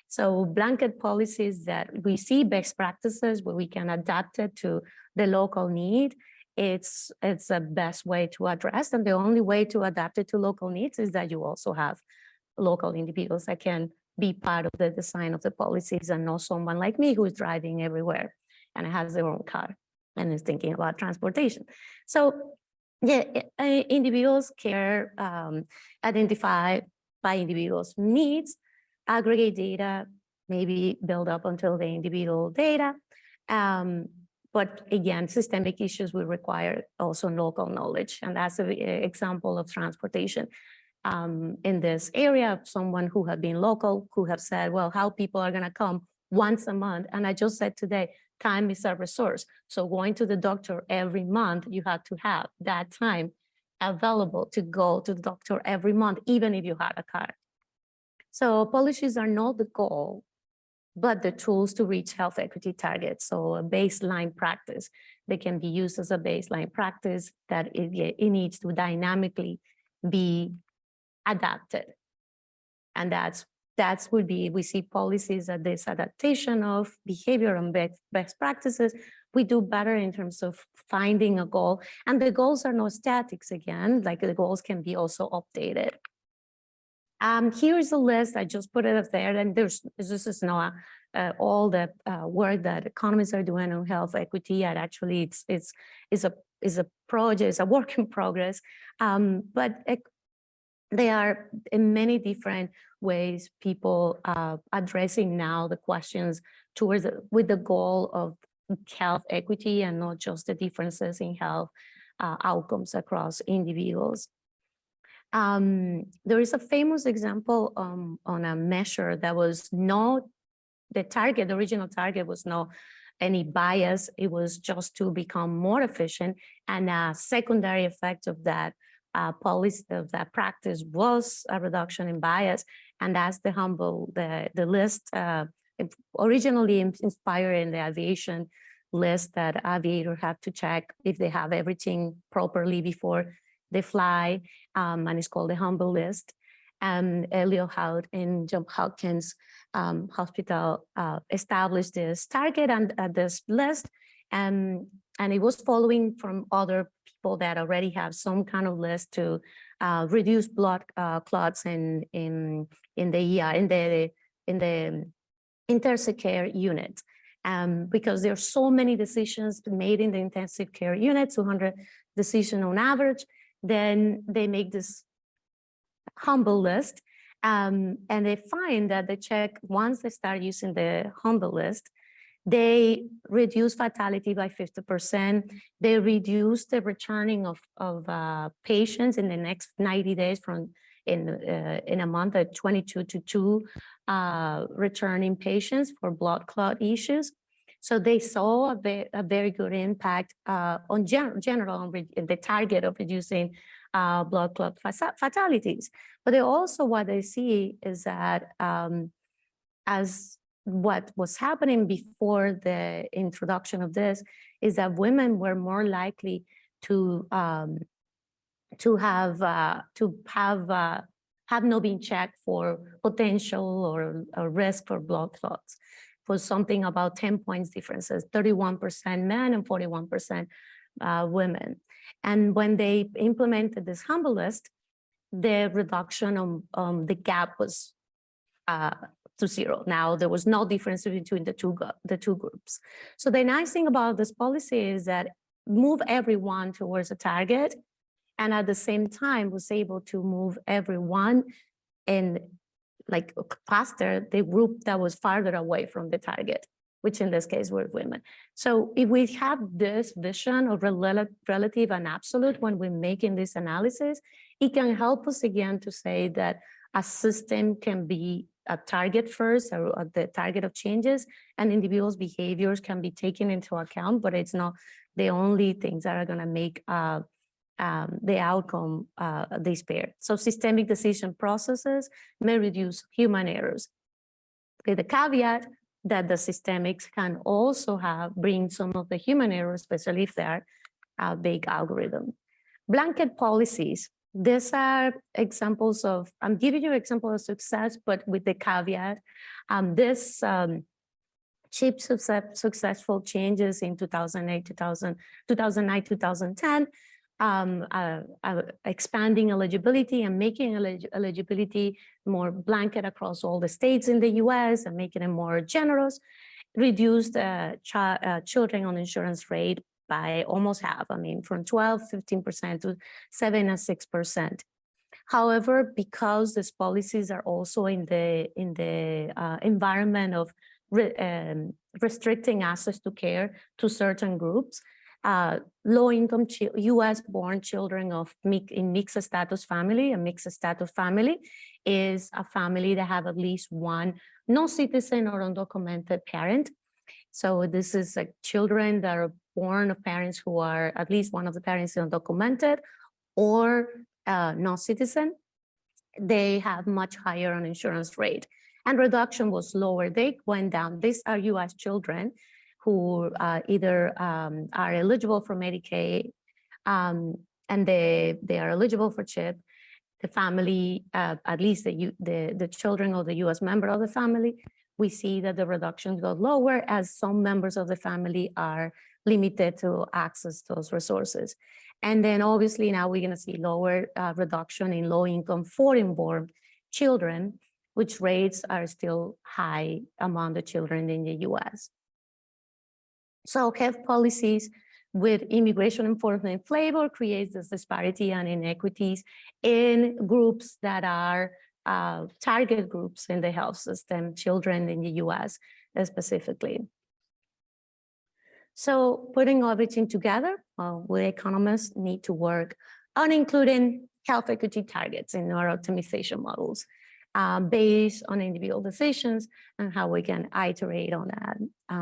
So blanket policies that we see best practices where we can adapt it to the local need. It's the best way to address, and the only way to adapt it to local needs is that you also have local individuals that can be part of the design of the policies, and not someone like me who is driving everywhere and has their own car and is thinking about transportation. So yeah, individuals care, identify by individuals' needs, aggregate data, maybe build up until the individual data. But again, systemic issues will require also local knowledge. And that's an example of transportation. In this area, someone who had been local who have said, well, how people are gonna come once a month. And I just said today, time is a resource. So going to the doctor every month, you have to have that time available to go to the doctor every month, even if you had a car. So policies are not the goal, but the tools to reach health equity targets. So a baseline practice, they can be used as a baseline practice that it needs to dynamically be adapted. And that's would be, we see policies at this adaptation of behavior and best practices. We do better in terms of finding a goal, and the goals are not statics again, like the goals can be also updated. Here's a list, I just put it up there, and this is not all the work that economists are doing on health equity, and actually it's a project, it's a work in progress, but they are in many different ways people addressing now the questions towards with the goal of health equity and not just the differences in health outcomes across individuals. There is a famous example on a measure that was not the target, the original target was not any bias, it was just to become more efficient, and a secondary effect of that policy, of that practice, was a reduction in bias, and that's the list originally inspired in the aviation list that aviators have to check if they have everything properly before they fly, and it's called the Humble List. And Elliot Hout in Johns Hopkins Hospital established this target and this list, and it was following from other people that already have some kind of list to reduce blood clots in the ER, in the intensive care unit. Because there are so many decisions made in the intensive care unit, 200 decisions on average, then they make this Humble List, and they find that they check, once they start using the Humble List, they reduce fatality by 50%. They reduce the returning of patients in the next 90 days from in a month at 22 to 2 returning patients for blood clot issues. So they saw a very good impact on general on the target of reducing blood clot fatalities. But they also, what they see is that as what was happening before the introduction of this is that women were more likely to have not been checked for potential or risk for blood clots, for something about 10 points differences, 31% men and 41% women. And when they implemented this Humble List, the reduction on the gap was to 0. Now there was no difference between the two groups. So the nice thing about this policy is that move everyone towards a target, and at the same time was able to move everyone in like faster the group that was farther away from the target, which in this case were women. So if we have this vision of relative and absolute when we're making this analysis, it can help us again to say that a system can be a target first, or the target of changes, and individuals' behaviors can be taken into account, but it's not the only things that are going to make the outcome disappear. So systemic decision processes may reduce human errors, with the caveat that the systemics can also bring some of the human errors, especially if they are big algorithm. Blanket policies. These are examples of, I'm giving you an example of success, but with the caveat, this cheap successful changes in 2008, 2009, 2010, expanding eligibility and making eligibility more blanket across all the states in the US and making it more generous, reduced children on insurance rate by almost half. I mean, from 15% to 7 and 6%. However, because these policies are also in the environment of restricting access to care to certain groups, low-income U.S.-born children in mixed status family, a mixed status family is a family that have at least one non-citizen or undocumented parent. So this is like children that are born of parents who are, at least one of the parents is undocumented or non-citizen. They have much higher insurance rate, and reduction was lower. They went down. These are U.S. children who either are eligible for Medicaid and they are eligible for CHIP. The family, at least the children of the U.S. member of the family, we see that the reductions go lower as some members of the family are limited to access those resources. And then obviously now we're going to see lower reduction in low-income foreign-born children, which rates are still high among the children in the U.S. So health policies with immigration enforcement flavor creates this disparity and inequities in groups that are target groups in the health system, children in the US specifically. So putting everything together, we economists need to work on including health equity targets in our optimization models based on individual decisions and how we can iterate on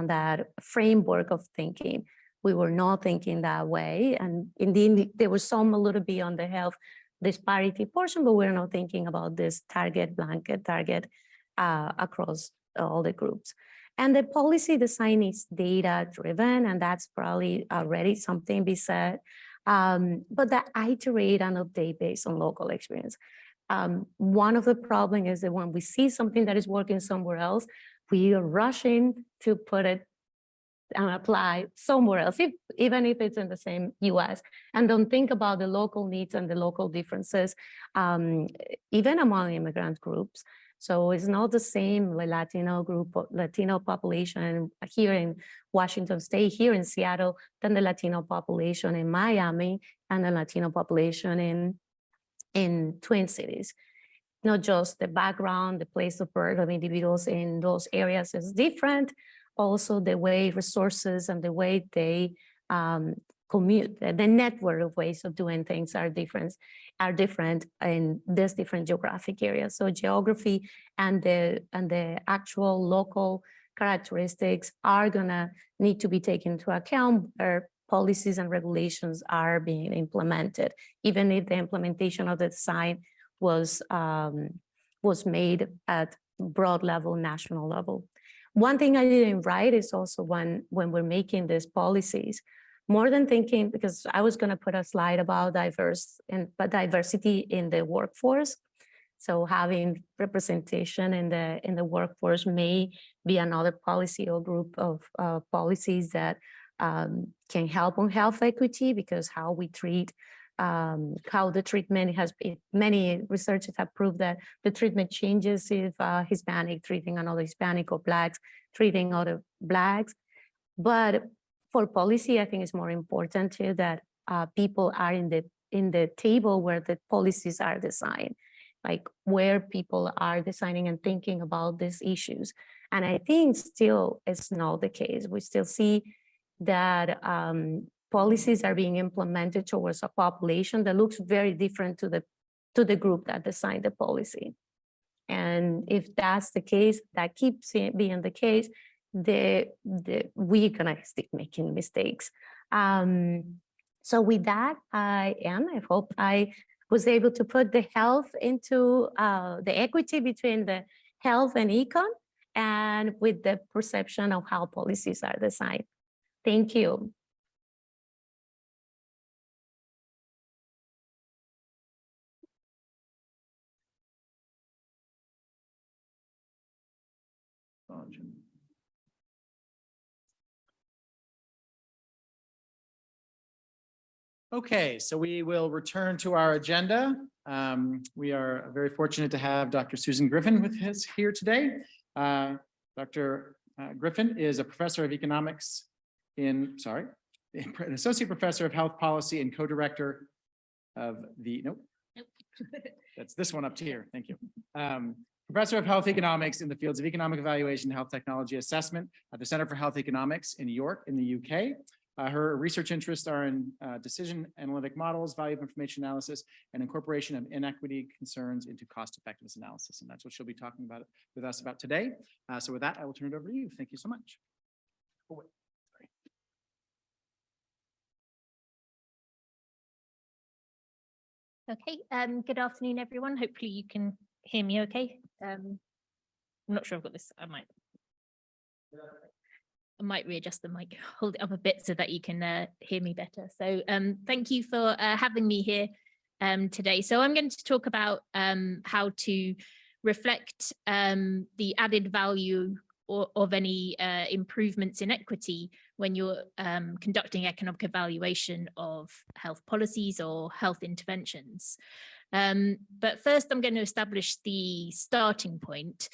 that framework of thinking. We were not thinking that way. And indeed, there was some a little bit on the health disparity portion, but we're not thinking about this target, blanket target across all the groups. And the policy design is data driven, and that's probably already something be said. But that iterate and update based on local experience. One of the problems is that when we see something that is working somewhere else, we are rushing to put it and apply somewhere else, even if it's in the same US, and don't think about the local needs and the local differences, even among immigrant groups. So it's not the same Latino group, Latino population here in Washington State, here in Seattle, than the Latino population in Miami and the Latino population in Twin Cities. Not just the background, the place of birth of individuals in those areas is different. Also, the way resources and the way they commute, the network of ways of doing things are different in these different geographic areas. So geography and the actual local characteristics are gonna need to be taken into account where policies and regulations are being implemented, even if the implementation of the design was made at broad level, national level. One thing I didn't write is also when we're making these policies, more than thinking, because I was going to put a slide about diversity in the workforce. So having representation in the workforce may be another policy or group of policies that can help on health equity, because how we treat, how the treatment has been, many researchers have proved that the treatment changes if Hispanic treating another Hispanic or Blacks treating other Blacks. But for policy, I think it's more important too that people are in the table where the policies are designed, like where people are designing and thinking about these issues. And I think still it's not the case. We still see that policies are being implemented towards a population that looks very different to the group that designed the policy. And if that's the case, that keeps being the case, we're gonna keep making mistakes. So with that, I hope I was able to put the health into the equity between the health and econ, and with the perception of how policies are designed. Thank you. Okay, so we will return to our agenda. We are very fortunate to have Dr. Susan Griffin with us here today. Dr. Griffin is a professor of economics an associate professor of health policy and co-director of the, that's this one up here, thank you. Professor of health economics in the fields of economic evaluation, health technology assessment at the Center for Health Economics in New York in the UK. Her research interests are in decision analytic models, value of information analysis, and incorporation of inequity concerns into cost effectiveness analysis. And that's what she'll be talking about with us about today. So with that, I will turn it over to you. Thank you so much. Oh, wait, sorry. Okay, good afternoon, everyone. Hopefully you can hear me okay. I'm not sure I've got this, I might readjust the mic, hold it up a bit so that you can hear me better. So thank you for having me here today. So I'm going to talk about how to reflect the added value of any improvements in equity when you're conducting economic evaluation of health policies or health interventions. But first, I'm going to establish the starting point.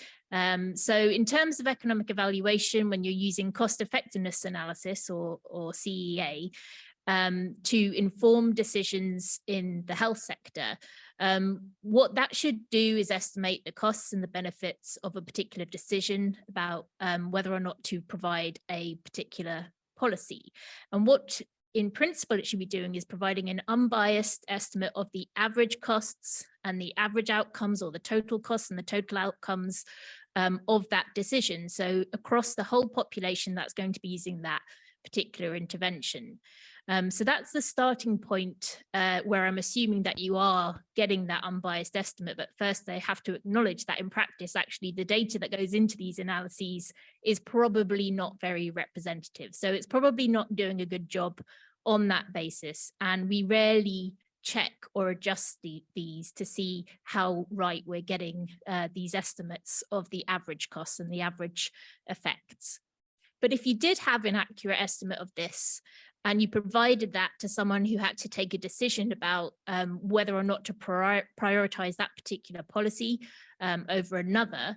So in terms of economic evaluation, when you're using cost effectiveness analysis or CEA to inform decisions in the health sector, what that should do is estimate the costs and the benefits of a particular decision about whether or not to provide a particular policy. And what in principle it should be doing is providing an unbiased estimate of the average costs and the average outcomes, or the total costs and the total outcomes of that decision. So across the whole population that's going to be using that particular intervention. So that's the starting point where I'm assuming that you are getting that unbiased estimate. But first, they have to acknowledge that in practice, actually, the data that goes into these analyses is probably not very representative. So it's probably not doing a good job on that basis. And we rarely check or adjust these to see how right we're getting these estimates of the average costs and the average effects. But if you did have an accurate estimate of this, and you provided that to someone who had to take a decision about whether or not to prioritize that particular policy over another,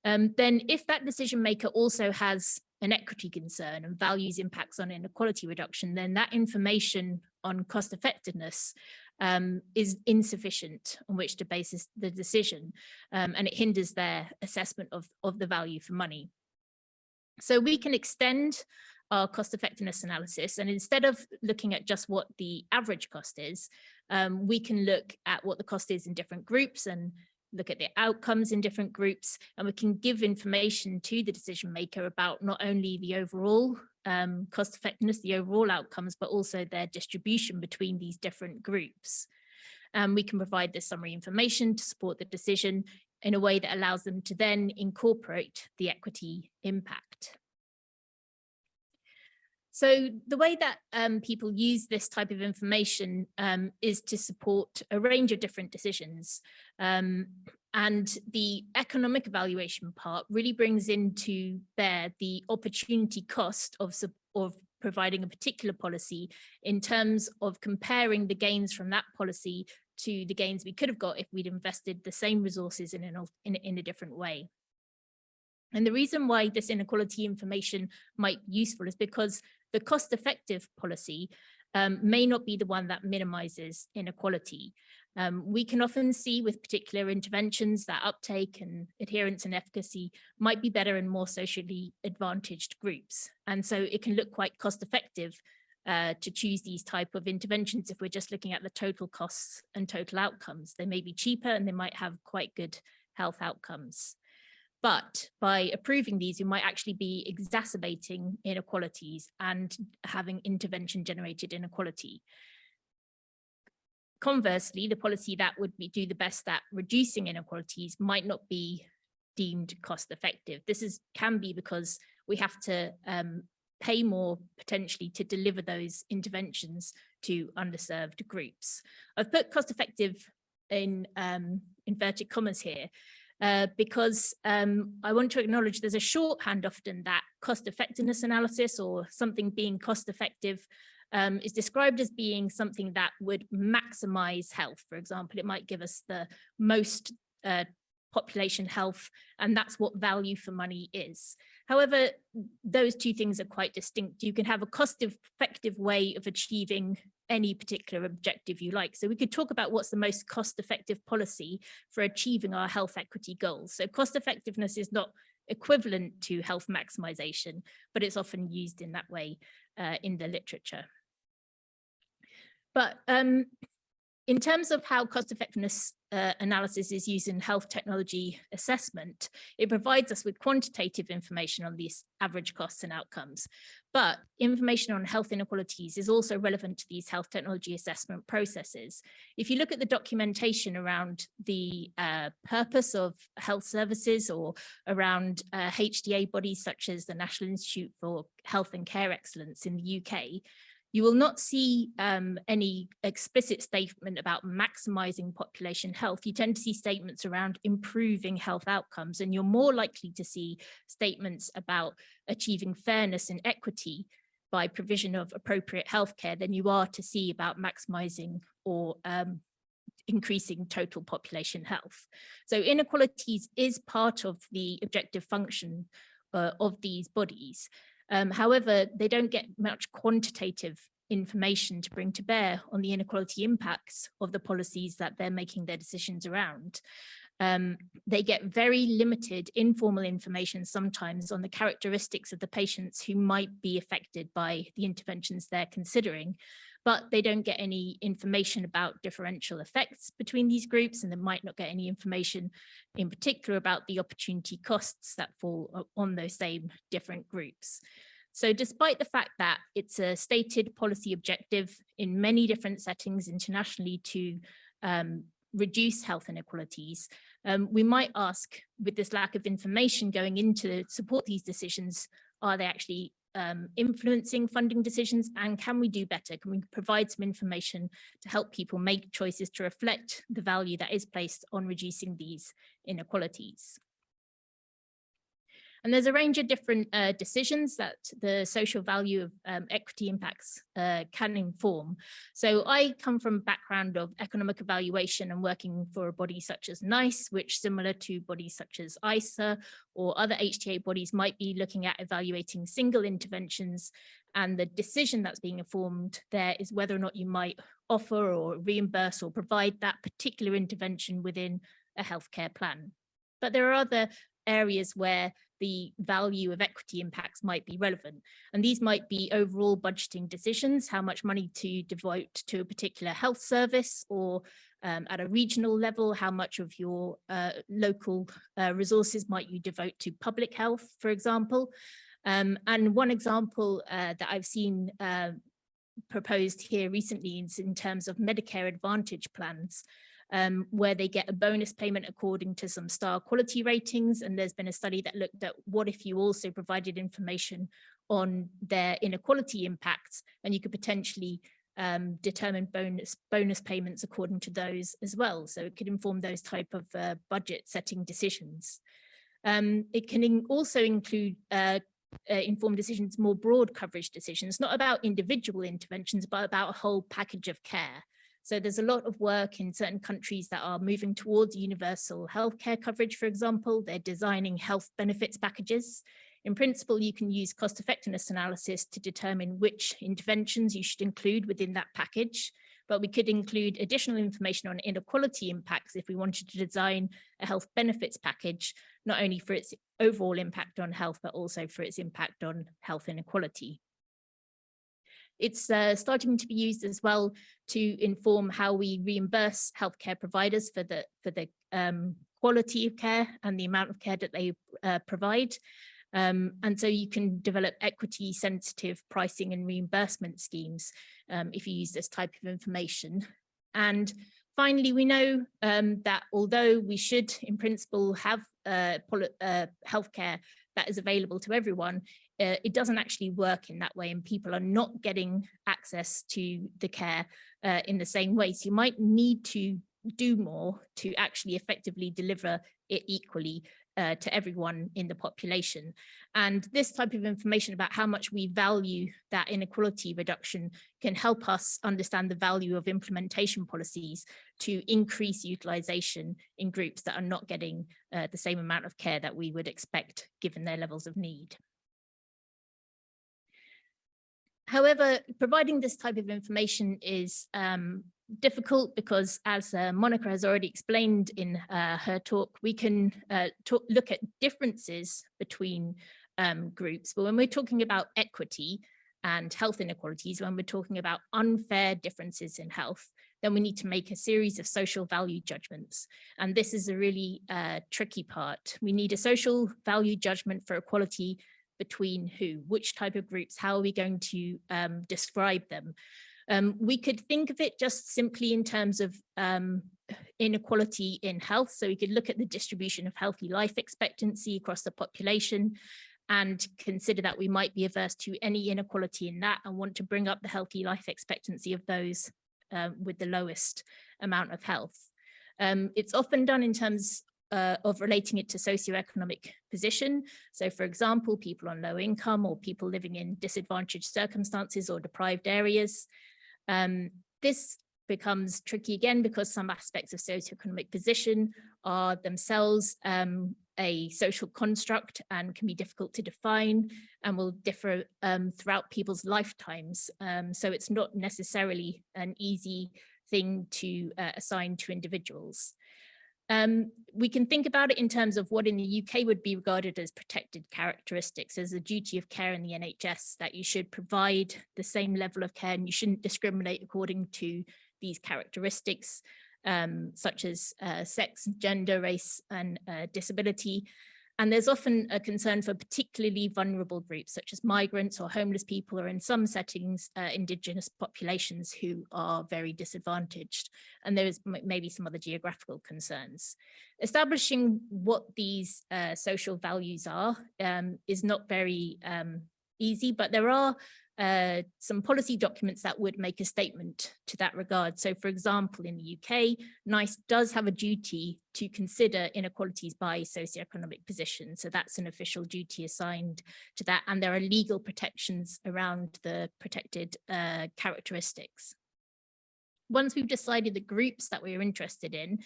then if that decision maker also has an equity concern and values impacts on inequality reduction, then that information on cost effectiveness is insufficient on which to base the decision, and it hinders their assessment of the value for money. So we can extend our cost effectiveness analysis, and instead of looking at just what the average cost is, we can look at what the cost is in different groups and look at the outcomes in different groups, and we can give information to the decision maker about not only the overall cost effectiveness, the overall outcomes, but also their distribution between these different groups. We can provide this summary information to support the decision in a way that allows them to then incorporate the equity impact. So the way that people use this type of information is to support a range of different decisions. And the economic evaluation part really brings into bear the opportunity cost of providing a particular policy in terms of comparing the gains from that policy to the gains we could have got if we'd invested the same resources in a different way. And the reason why this inequality information might be useful is because the cost-effective policy may not be the one that minimizes inequality. We can often see with particular interventions that uptake and adherence and efficacy might be better in more socially advantaged groups. And so it can look quite cost-effective to choose these type of interventions if we're just looking at the total costs and total outcomes. They may be cheaper and they might have quite good health outcomes. But by approving these, you might actually be exacerbating inequalities and having intervention-generated inequality. Conversely, the policy that would do the best at reducing inequalities might not be deemed cost-effective. This can be because we have to pay more potentially to deliver those interventions to underserved groups. I've put cost-effective in inverted commas here, because I want to acknowledge there's a shorthand often that cost effectiveness analysis or something being cost effective is described as being something that would maximize health. For example, it might give us the most population health, and that's what value for money is. However, those two things are quite distinct. You can have a cost-effective way of achieving any particular objective you like. So we could talk about what's the most cost-effective policy for achieving our health equity goals. So cost-effectiveness is not equivalent to health maximization, but it's often used in that way in the literature. But in terms of how cost-effectiveness analysis is used in health technology assessment, it provides us with quantitative information on these average costs and outcomes. But information on health inequalities is also relevant to these health technology assessment processes. If you look at the documentation around the purpose of health services or around HTA bodies such as the National Institute for Health and Care Excellence in the UK, you will not see any explicit statement about maximizing population health. You tend to see statements around improving health outcomes, and you're more likely to see statements about achieving fairness and equity by provision of appropriate healthcare than you are to see about maximizing or increasing total population health. So inequalities is part of the objective function of these bodies. However, they don't get much quantitative information to bring to bear on the inequality impacts of the policies that they're making their decisions around. They get very limited informal information sometimes on the characteristics of the patients who might be affected by the interventions they're considering, but they don't get any information about differential effects between these groups, and they might not get any information in particular about the opportunity costs that fall on those same different groups. So despite the fact that it's a stated policy objective in many different settings internationally to reduce health inequalities, we might ask, with this lack of information going into support these decisions, are they actually influencing funding decisions, and can we do better? Can we provide some information to help people make choices to reflect the value that is placed on reducing these inequalities? And there's a range of different decisions that the social value of equity impacts can inform. So I come from a background of economic evaluation and working for a body such as NICE, which, similar to bodies such as ISA or other HTA bodies, might be looking at evaluating single interventions. And the decision that's being informed there is whether or not you might offer or reimburse or provide that particular intervention within a healthcare plan. But there are other areas where the value of equity impacts might be relevant. And these might be overall budgeting decisions, how much money to devote to a particular health service, or at a regional level, how much of your local resources might you devote to public health, for example. And one example that I've seen proposed here recently is in terms of Medicare Advantage plans, where they get a bonus payment according to some star quality ratings. And there's been a study that looked at what if you also provided information on their inequality impacts, and you could potentially determine bonus payments according to those as well. So it could inform those type of budget setting decisions. It can also include inform decisions, more broad coverage decisions, not about individual interventions, but about a whole package of care. So there's a lot of work in certain countries that are moving towards universal healthcare coverage, for example. They're designing health benefits packages. In principle, you can use cost effectiveness analysis to determine which interventions you should include within that package. But we could include additional information on inequality impacts if we wanted to design a health benefits package, not only for its overall impact on health, but also for its impact on health inequality. It's starting to be used as well to inform how we reimburse healthcare providers for the quality of care and the amount of care that they provide. And so you can develop equity sensitive pricing and reimbursement schemes if you use this type of information. And finally, we know that although we should in principle have healthcare that is available to everyone, it doesn't actually work in that way, and people are not getting access to the care in the same way. So you might need to do more to actually effectively deliver it equally to everyone in the population. And this type of information about how much we value that inequality reduction can help us understand the value of implementation policies to increase utilization in groups that are not getting the same amount of care that we would expect given their levels of need. However, providing this type of information is difficult because, as Mónica has already explained in her talk, we can look at differences between groups. But when we're talking about equity and health inequalities, when we're talking about unfair differences in health, then we need to make a series of social value judgments. And this is a really tricky part. We need a social value judgment for equality between who, which type of groups, how are we going to describe them? We could think of it just simply in terms of inequality in health. So we could look at the distribution of healthy life expectancy across the population and consider that we might be averse to any inequality in that and want to bring up the healthy life expectancy of those with the lowest amount of health. It's often done in terms of relating it to socioeconomic position. So for example, people on low income or people living in disadvantaged circumstances or deprived areas. This becomes tricky again because some aspects of socioeconomic position are themselves a social construct and can be difficult to define and will differ throughout people's lifetimes. So it's not necessarily an easy thing to assign to individuals. We can think about it in terms of what in the UK would be regarded as protected characteristics. There's a duty of care in the NHS that you should provide the same level of care and you shouldn't discriminate according to these characteristics, such as sex, gender, race, and disability. And there's often a concern for particularly vulnerable groups, such as migrants or homeless people, or in some settings, indigenous populations who are very disadvantaged. And there is maybe some other geographical concerns. Establishing what these social values are is not very easy, but there are some policy documents that would make a statement to that regard. So for example, in the UK, NICE does have a duty to consider inequalities by socioeconomic position. So that's an official duty assigned to that. And there are legal protections around the protected characteristics. Once we've decided the groups that we're interested in,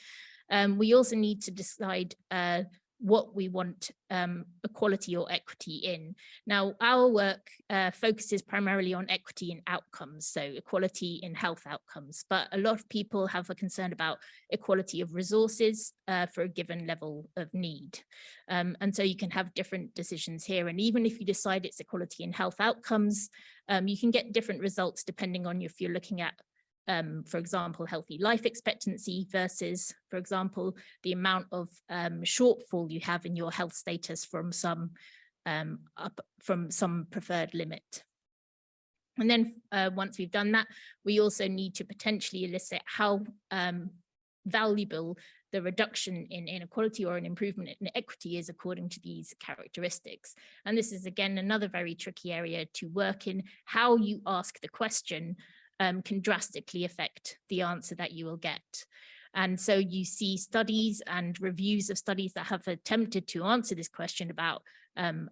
we also need to decide what we want equality or equity in. Now, our work focuses primarily on equity in outcomes, so equality in health outcomes, but a lot of people have a concern about equality of resources for a given level of need. And so you can have different decisions here. And even if you decide it's equality in health outcomes, you can get different results depending on if you're looking at for example, healthy life expectancy versus, for example, the amount of shortfall you have in your health status from some preferred limit. And then once we've done that, we also need to potentially elicit how valuable the reduction in inequality or an improvement in equity is according to these characteristics. And this is, again, another very tricky area to work in. How you ask the question can drastically affect the answer that you will get. And so you see studies and reviews of studies that have attempted to answer this question about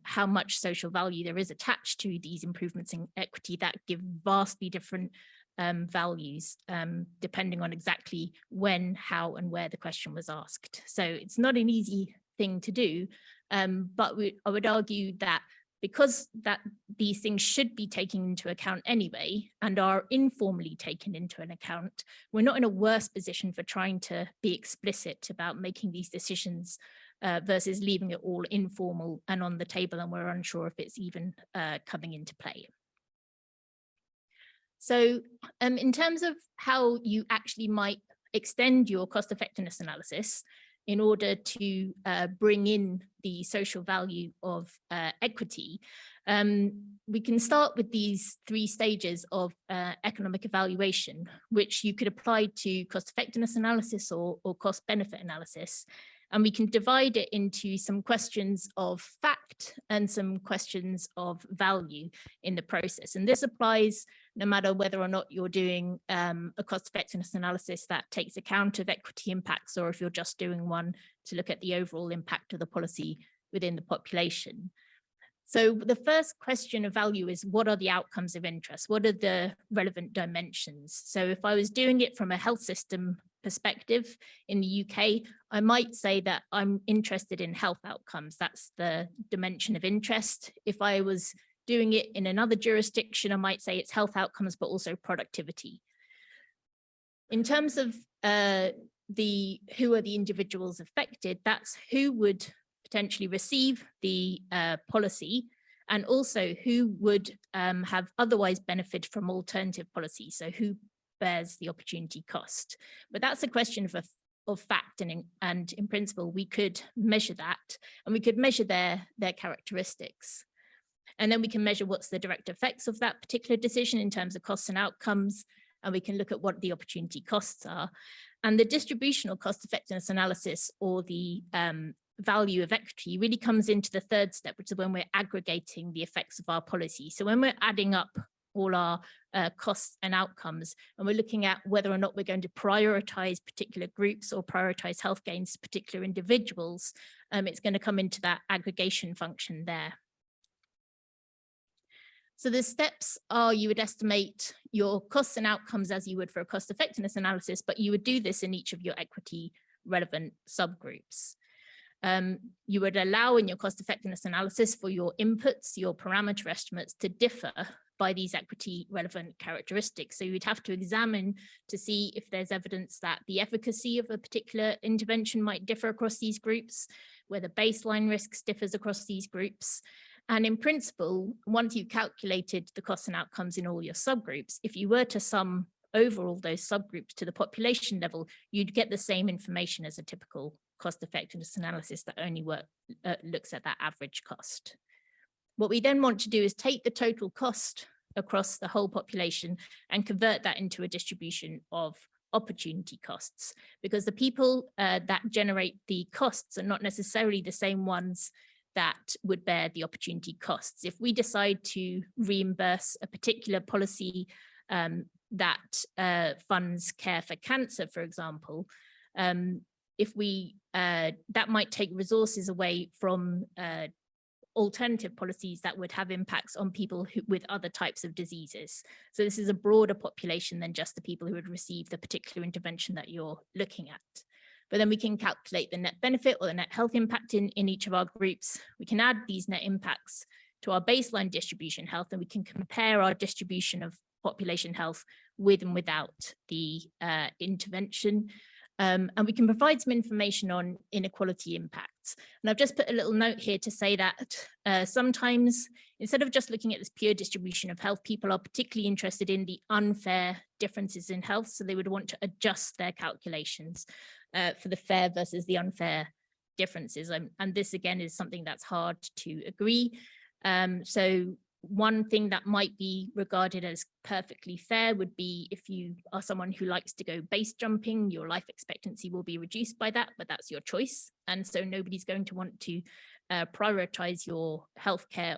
how much social value there is attached to these improvements in equity that give vastly different values depending on exactly when, how, and where the question was asked. So it's not an easy thing to do, but I would argue that because these things should be taken into account anyway and are informally taken into an account, we're not in a worse position for trying to be explicit about making these decisions versus leaving it all informal and on the table, and we're unsure if it's even coming into play. So in terms of how you actually might extend your cost effectiveness analysis in order to bring in the social value of equity, we can start with these 3 stages of economic evaluation, which you could apply to cost effectiveness analysis or cost benefit analysis. And we can divide it into some questions of fact and some questions of value in the process. And this applies no matter whether or not you're doing a cost effectiveness analysis that takes account of equity impacts, or if you're just doing one to look at the overall impact of the policy within the population. So the first question of value is, what are the outcomes of interest? What are the relevant dimensions? So if I was doing it from a health system perspective in the UK, I might say that I'm interested in health outcomes. That's the dimension of interest. If I was doing it in another jurisdiction, I might say it's health outcomes, but also productivity. In terms of who are the individuals affected, that's who would potentially receive the policy, and also who would have otherwise benefited from alternative policies. So who bears the opportunity cost? But that's a question of fact, and in principle, we could measure that, and we could measure their characteristics. And then we can measure what's the direct effects of that particular decision in terms of costs and outcomes, and we can look at what the opportunity costs are. And the distributional cost effectiveness analysis, or the value of equity, really comes into the 3rd step, which is when we're aggregating the effects of our policy. So when we're adding up all our costs and outcomes, and we're looking at whether or not we're going to prioritize particular groups or prioritize health gains to particular individuals, it's going to come into that aggregation function there. So the steps are, you would estimate your costs and outcomes as you would for a cost effectiveness analysis, but you would do this in each of your equity relevant subgroups. You would allow in your cost effectiveness analysis for your inputs, your parameter estimates, to differ by these equity relevant characteristics. So you'd have to examine to see if there's evidence that the efficacy of a particular intervention might differ across these groups, whether baseline risks differs across these groups. And in principle, once you've calculated the costs and outcomes in all your subgroups, if you were to sum overall those subgroups to the population level, you'd get the same information as a typical cost effectiveness analysis that only looks at that average cost. What we then want to do is take the total cost across the whole population and convert that into a distribution of opportunity costs, because the people that generate the costs are not necessarily the same ones that would bear the opportunity costs. If we decide to reimburse a particular policy that funds care for cancer, for example, if we that might take resources away from alternative policies that would have impacts on people with other types of diseases. So this is a broader population than just the people who would receive the particular intervention that you're looking at. But then we can calculate the net benefit or the net health impact in each of our groups. We can add these net impacts to our baseline distribution health, and we can compare our distribution of population health with and without the intervention. And we can provide some information on inequality impacts. And I've just put a little note here to say that sometimes, instead of just looking at this pure distribution of health, people are particularly interested in the unfair differences in health. So they would want to adjust their calculations for the fair versus the unfair differences. And this, again, is something that's hard to agree. So one thing that might be regarded as perfectly fair would be if you are someone who likes to go base jumping, your life expectancy will be reduced by that, but that's your choice. And so nobody's going to want to prioritize your healthcare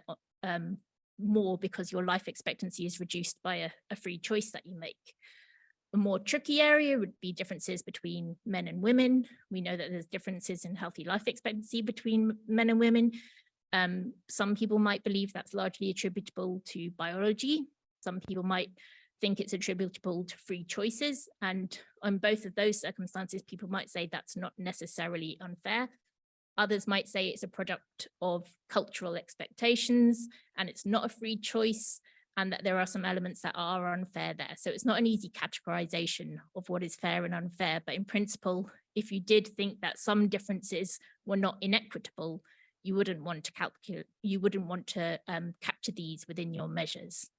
more because your life expectancy is reduced by a free choice that you make. A more tricky area would be differences between men and women. We know that there's differences in healthy life expectancy between men and women. Some people might believe that's largely attributable to biology. Some people might think it's attributable to free choices. And on both of those circumstances, people might say that's not necessarily unfair. Others might say it's a product of cultural expectations and it's not a free choice, and that there are some elements that are unfair there. So it's not an easy categorization of what is fair and unfair. But in principle, if you did think that some differences were not inequitable, you wouldn't want to calculate, you wouldn't want to capture these within your measures.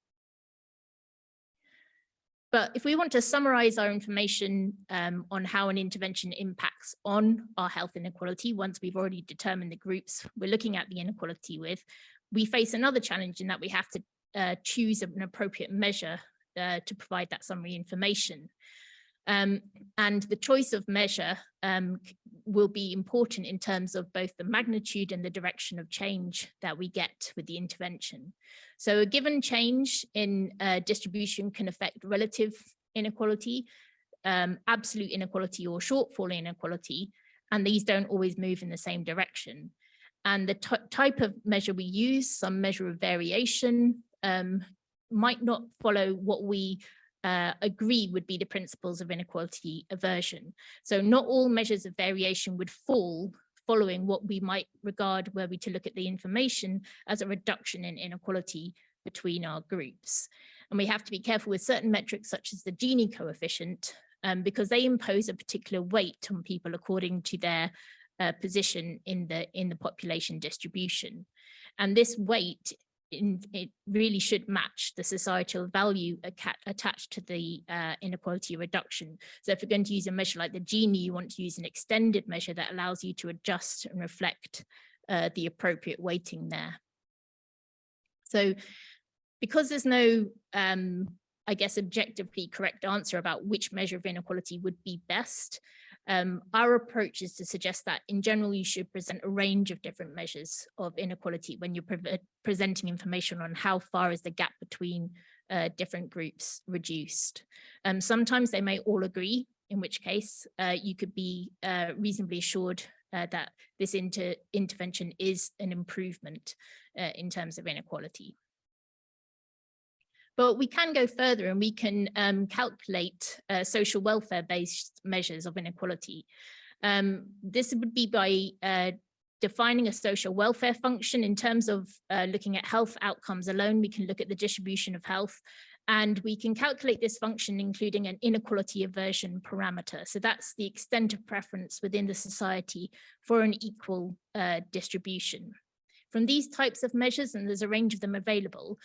But if we want to summarize our information on how an intervention impacts on our health inequality, once we've already determined the groups we're looking at the inequality with, we face another challenge in that we have to choose an appropriate measure to provide that summary information. And the choice of measure will be important in terms of both the magnitude and the direction of change that we get with the intervention. So a given change in distribution can affect relative inequality, absolute inequality, or shortfall inequality, and these don't always move in the same direction. And the type of measure we use, some measure of variation, might not follow what we agree would be the principles of inequality aversion. So not all measures of variation would fall following what we might regard, were we to look at the information, as a reduction in inequality between our groups. And we have to be careful with certain metrics such as the Gini coefficient, because they impose a particular weight on people according to their position in the population distribution. And this weight, it really should match the societal value attached to the inequality reduction. So if you're going to use a measure like the Gini, you want to use an extended measure that allows you to adjust and reflect the appropriate weighting there. So because there's no, I guess, objectively correct answer about which measure of inequality would be best, our approach is to suggest that in general, you should present a range of different measures of inequality when you're presenting information on how far is the gap between different groups reduced. Sometimes they may all agree, in which case you could be reasonably assured that this intervention is an improvement in terms of inequality. But we can go further and we can calculate social welfare-based measures of inequality. This would be by defining a social welfare function. In terms of looking at health outcomes alone, we can look at the distribution of health, and we can calculate this function including an inequality aversion parameter. So that's the extent of preference within the society for an equal distribution. From these types of measures, and there's a range of them available,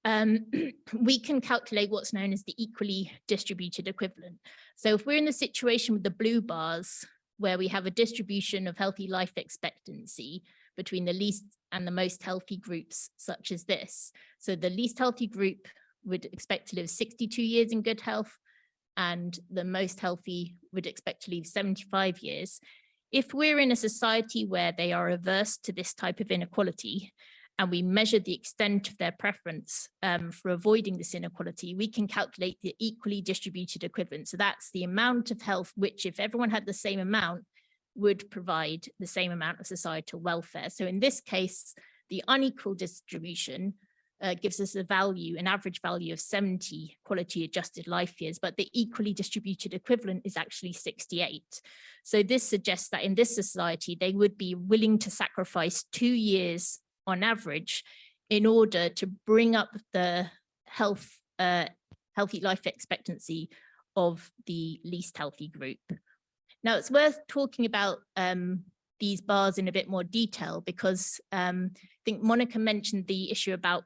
we can calculate what's known as the equally distributed equivalent. So if we're in the situation with the blue bars, where we have a distribution of healthy life expectancy between the least and the most healthy groups, such as this. So the least healthy group would expect to live 62 years in good health, and the most healthy would expect to live 75 years. If we're in a society where they are averse to this type of inequality, and we measure the extent of their preference for avoiding this inequality, we can calculate the equally distributed equivalent. So that's the amount of health which, if everyone had the same amount, would provide the same amount of societal welfare. So in this case, the unequal distribution gives us a value, an average value of 70 quality adjusted life years, but the equally distributed equivalent is actually 68. So this suggests that in this society, they would be willing to sacrifice 2 years on average in order to bring up the healthy life expectancy of the least healthy group. Now, it's worth talking about these bars in a bit more detail, because I think Mónica mentioned the issue about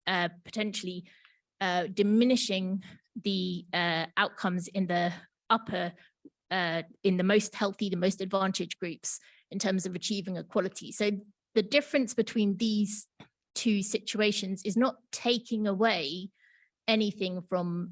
potentially diminishing the outcomes in the upper, in the most healthy, the most advantaged groups in terms of achieving equality. So the difference between these two situations is not taking away anything from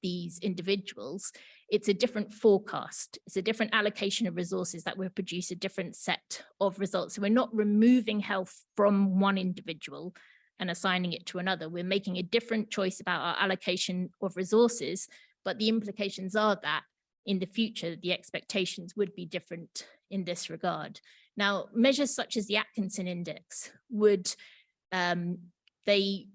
these individuals. It's a different forecast. It's a different allocation of resources that will produce a different set of results. So we're not removing health from one individual and assigning it to another. We're making a different choice about our allocation of resources, but the implications are that in the future, the expectations would be different in this regard. Now, measures such as the Atkinson index would, they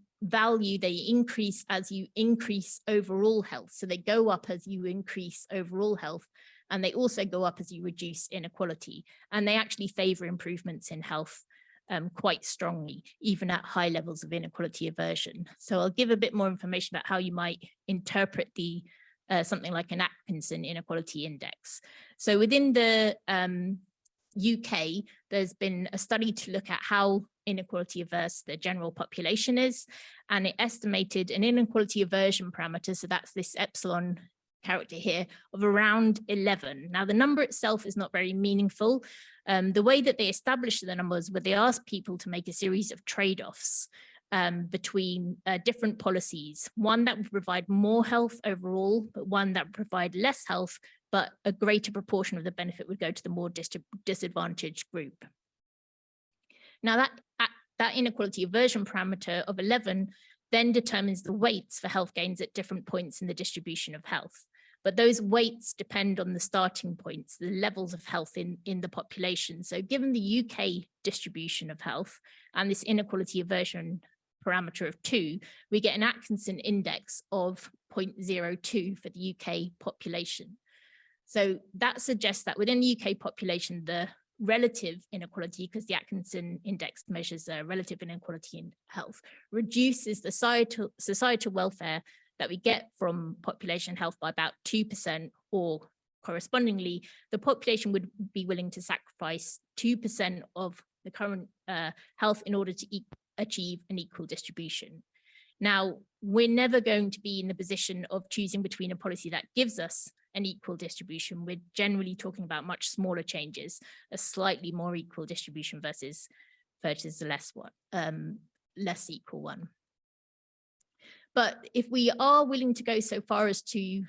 increase as you increase overall health. So they go up as you increase overall health, and they also go up as you reduce inequality. And they actually favor improvements in health quite strongly, even at high levels of inequality aversion. So I'll give a bit more information about how you might interpret the something like an Atkinson inequality index. So within the UK, there's been a study to look at how inequality averse the general population is, and it estimated an inequality aversion parameter, so that's this epsilon character here, of around 11. Now, the number itself is not very meaningful. The way that they established the numbers were they asked people to make a series of trade-offs between different policies, one that would provide more health overall, but one that would provide less health, but a greater proportion of the benefit would go to the more disadvantaged group. Now, that inequality aversion parameter of 11 then determines the weights for health gains at different points in the distribution of health. But those weights depend on the starting points, the levels of health in the population. So given the UK distribution of health and this inequality aversion parameter of 2, we get an Atkinson index of 0.02 for the UK population. So that suggests that within the UK population, the relative inequality, because the Atkinson index measures relative inequality in health, reduces the societal welfare that we get from population health by about 2%, or correspondingly, the population would be willing to sacrifice 2% of the current health in order to achieve an equal distribution. Now, we're never going to be in the position of choosing between a policy that gives us an equal distribution. We're generally talking about much smaller changes, a slightly more equal distribution versus the less equal one. But if we are willing to go so far as to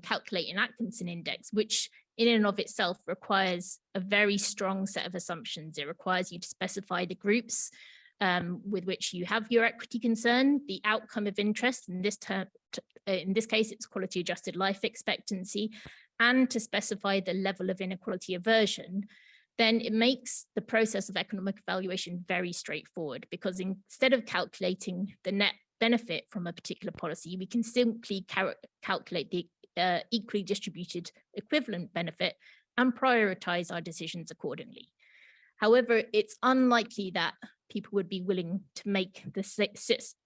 calculate an Atkinson index, which in and of itself requires a very strong set of assumptions, it requires you to specify the groups with which you have your equity concern, the outcome of interest, in this case, it's quality adjusted life expectancy, and to specify the level of inequality aversion, then it makes the process of economic evaluation very straightforward, because instead of calculating the net benefit from a particular policy, we can simply calculate the equally distributed equivalent benefit and prioritize our decisions accordingly. However, it's unlikely that people would be willing to make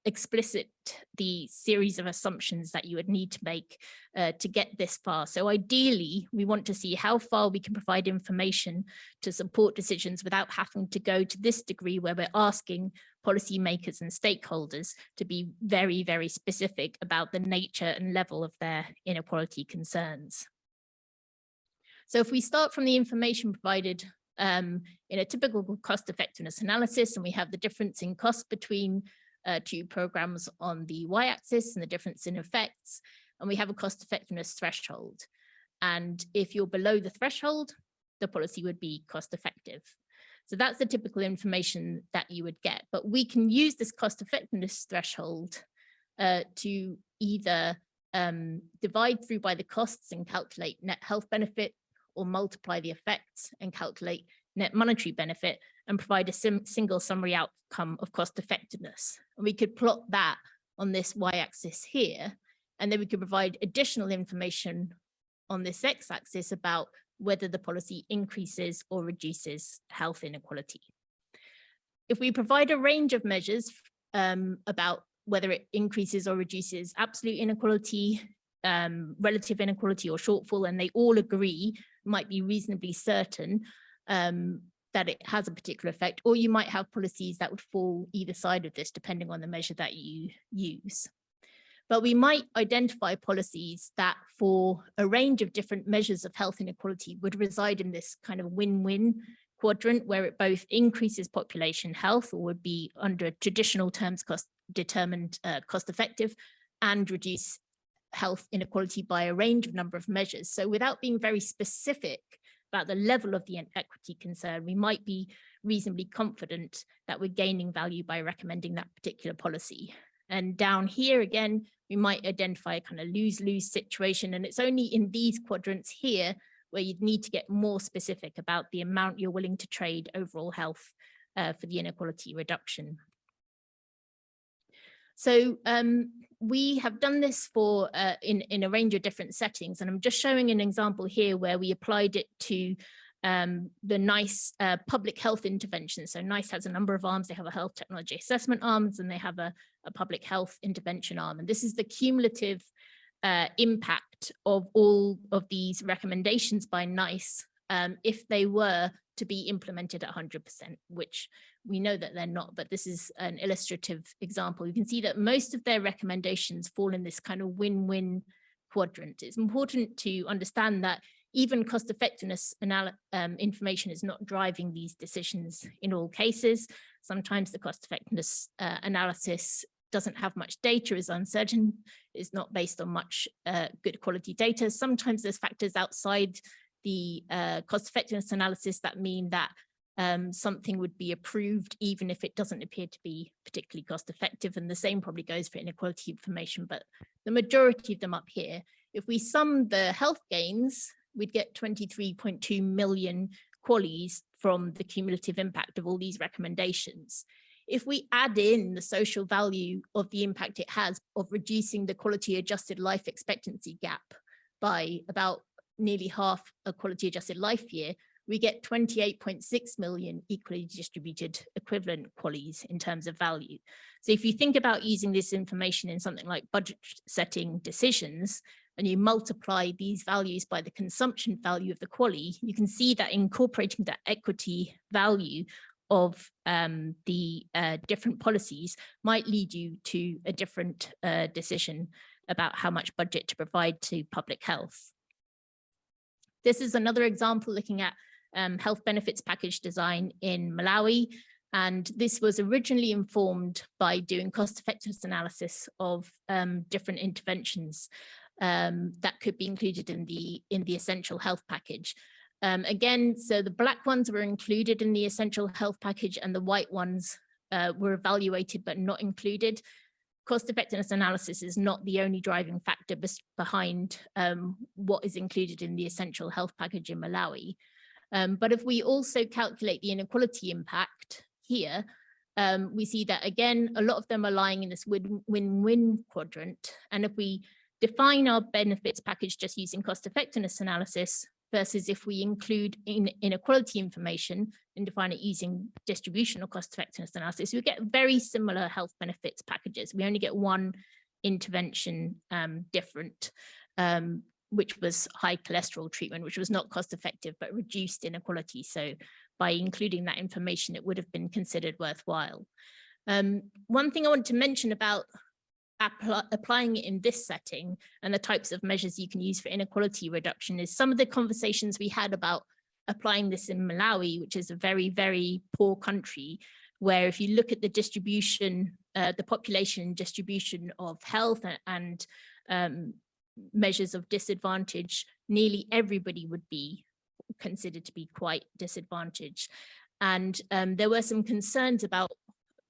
explicit the series of assumptions that you would need to make to get this far. So ideally, we want to see how far we can provide information to support decisions without having to go to this degree where we're asking policymakers and stakeholders to be very, very specific about the nature and level of their inequality concerns. So if we start from the information provided in a typical cost effectiveness analysis, and we have the difference in cost between two programs on the y-axis and the difference in effects, and we have a cost effectiveness threshold. And if you're below the threshold, the policy would be cost effective. So that's the typical information that you would get. But we can use this cost effectiveness threshold to either divide through by the costs and calculate net health benefit, or multiply the effects and calculate net monetary benefit, and provide a single summary outcome of cost effectiveness. And we could plot that on this y-axis here, and then we could provide additional information on this x-axis about whether the policy increases or reduces health inequality. If we provide a range of measures about whether it increases or reduces absolute inequality, relative inequality, or shortfall, and they all agree, might be reasonably certain that it has a particular effect, or you might have policies that would fall either side of this depending on the measure that you use. But we might identify policies that for a range of different measures of health inequality would reside in this kind of win-win quadrant, where it both increases population health, or would be under traditional terms determined cost effective, and reduce health inequality by a range of number of measures. So without being very specific about the level of the inequity concern, we might be reasonably confident that we're gaining value by recommending that particular policy. And down here again, we might identify a kind of lose-lose situation. And it's only in these quadrants here where you'd need to get more specific about the amount you're willing to trade overall health for the inequality reduction. So we have done this for in a range of different settings, and I'm just showing an example here where we applied it to the NICE public health intervention. So NICE has a number of arms. They have a health technology assessment arms, and they have a public health intervention arm. And this is the cumulative impact of all of these recommendations by NICE if they were to be implemented at 100%, which we know that they're not, but this is an illustrative example. You can see that most of their recommendations fall in this kind of win-win quadrant. It's important to understand that even cost effectiveness information is not driving these decisions in all cases. Sometimes the cost effectiveness analysis doesn't have much data, is uncertain, is not based on much good quality data. Sometimes there's factors outside the cost effectiveness analysis that mean that something would be approved even if it doesn't appear to be particularly cost effective. And the same probably goes for inequality information, but the majority of them up here, if we sum the health gains, we'd get 23.2 million QALYs from the cumulative impact of all these recommendations. If we add in the social value of the impact it has of reducing the quality adjusted life expectancy gap by about nearly half a quality adjusted life year, we get 28.6 million equally distributed equivalent QALYs in terms of value. So if you think about using this information in something like budget setting decisions, and you multiply these values by the consumption value of the QALY, you can see that incorporating that equity value of the different policies might lead you to a different decision about how much budget to provide to public health. This is another example looking at health benefits package design in Malawi. And this was originally informed by doing cost effectiveness analysis of different interventions that could be included in the essential health package. Again, so the black ones were included in the essential health package and the white ones were evaluated but not included. Cost effectiveness analysis is not the only driving factor behind what is included in the essential health package in Malawi. But if we also calculate the inequality impact here, we see that again, a lot of them are lying in this win-win quadrant. And if we define our benefits package just using cost effectiveness analysis versus if we include inequality information and define it using distributional cost effectiveness analysis, we get very similar health benefits packages. We only get one intervention different, which was high cholesterol treatment, which was not cost effective, but reduced inequality. So by including that information, it would have been considered worthwhile. One thing I want to mention about applying it in this setting and the types of measures you can use for inequality reduction is some of the conversations we had about applying this in Malawi, which is a very, very poor country, where if you look at the distribution, the population distribution of health and measures of disadvantage, nearly everybody would be considered to be quite disadvantaged. And there were some concerns about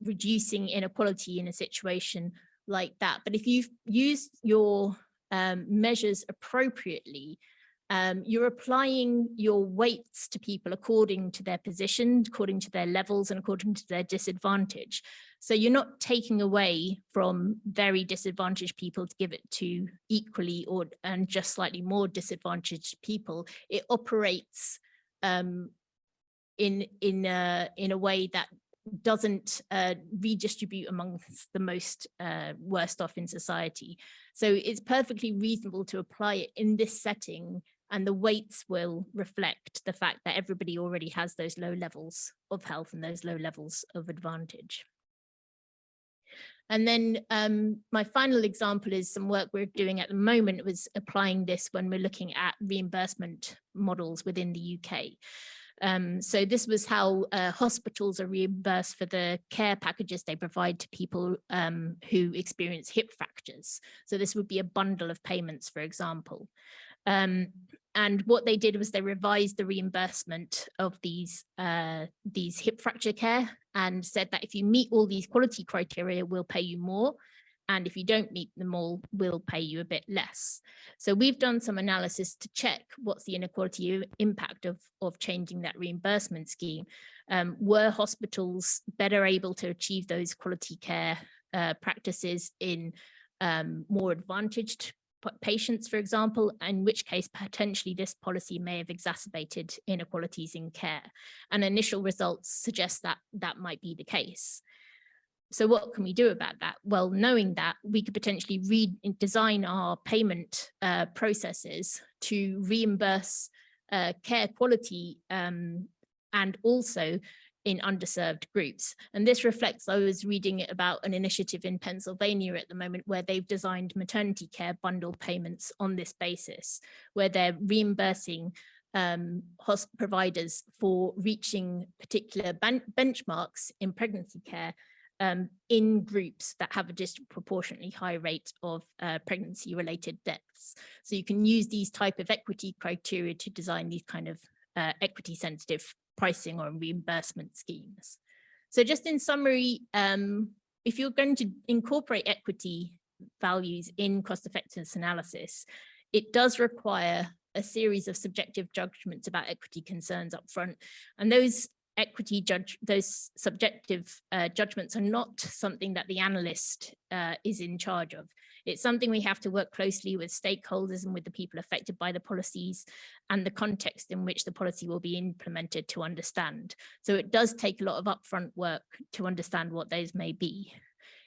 reducing inequality in a situation like that. But if you've used your measures appropriately, you're applying your weights to people according to their position, according to their levels, and according to their disadvantage. So you're not taking away from very disadvantaged people to give it to equally and just slightly more disadvantaged people. It operates in a way that doesn't redistribute amongst the most worst off in society. So it's perfectly reasonable to apply it in this setting, and the weights will reflect the fact that everybody already has those low levels of health and those low levels of advantage. And then my final example is some work we're doing at the moment was applying this when we're looking at reimbursement models within the UK. So this was how hospitals are reimbursed for the care packages they provide to people who experience hip fractures. So this would be a bundle of payments, for example. And what they did was they revised the reimbursement of these hip fracture care and said that if you meet all these quality criteria, we'll pay you more. And if you don't meet them all, we'll pay you a bit less. So we've done some analysis to check what's the inequality impact of changing that reimbursement scheme. Were hospitals better able to achieve those quality care practices in more advantaged patients, for example, in which case potentially this policy may have exacerbated inequalities in care. And initial results suggest that that might be the case. So what can we do about that? Well, knowing that, we could potentially redesign our payment processes to reimburse care quality and also in underserved groups. And this reflects, I was reading about an initiative in Pennsylvania at the moment where they've designed maternity care bundle payments on this basis, where they're reimbursing providers for reaching particular benchmarks in pregnancy care in groups that have a disproportionately high rate of pregnancy-related deaths. So you can use these type of equity criteria to design these kind of equity-sensitive pricing or reimbursement schemes. So just in summary, if you're going to incorporate equity values in cost-effectiveness analysis, it does require a series of subjective judgments about equity concerns up front, and those subjective judgments are not something that the analyst is in charge of. It's something we have to work closely with stakeholders and with the people affected by the policies and the context in which the policy will be implemented to understand. So it does take a lot of upfront work to understand what those may be.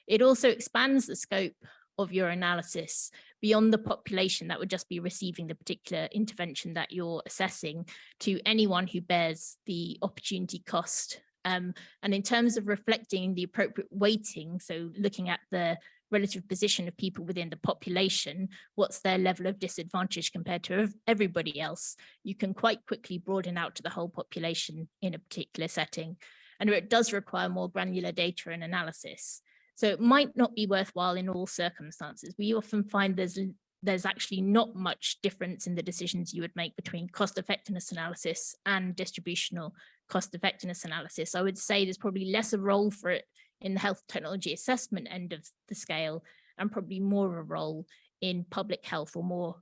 It also expands the scope of your analysis beyond the population that would just be receiving the particular intervention that you're assessing to anyone who bears the opportunity cost. And in terms of reflecting the appropriate weighting, so looking at the relative position of people within the population, what's their level of disadvantage compared to everybody else, you can quite quickly broaden out to the whole population in a particular setting. And it does require more granular data and analysis. So it might not be worthwhile in all circumstances. We often find there's actually not much difference in the decisions you would make between cost effectiveness analysis and distributional cost effectiveness analysis. I would say there's probably less a role for it in the health technology assessment end of the scale, and probably more of a role in public health or more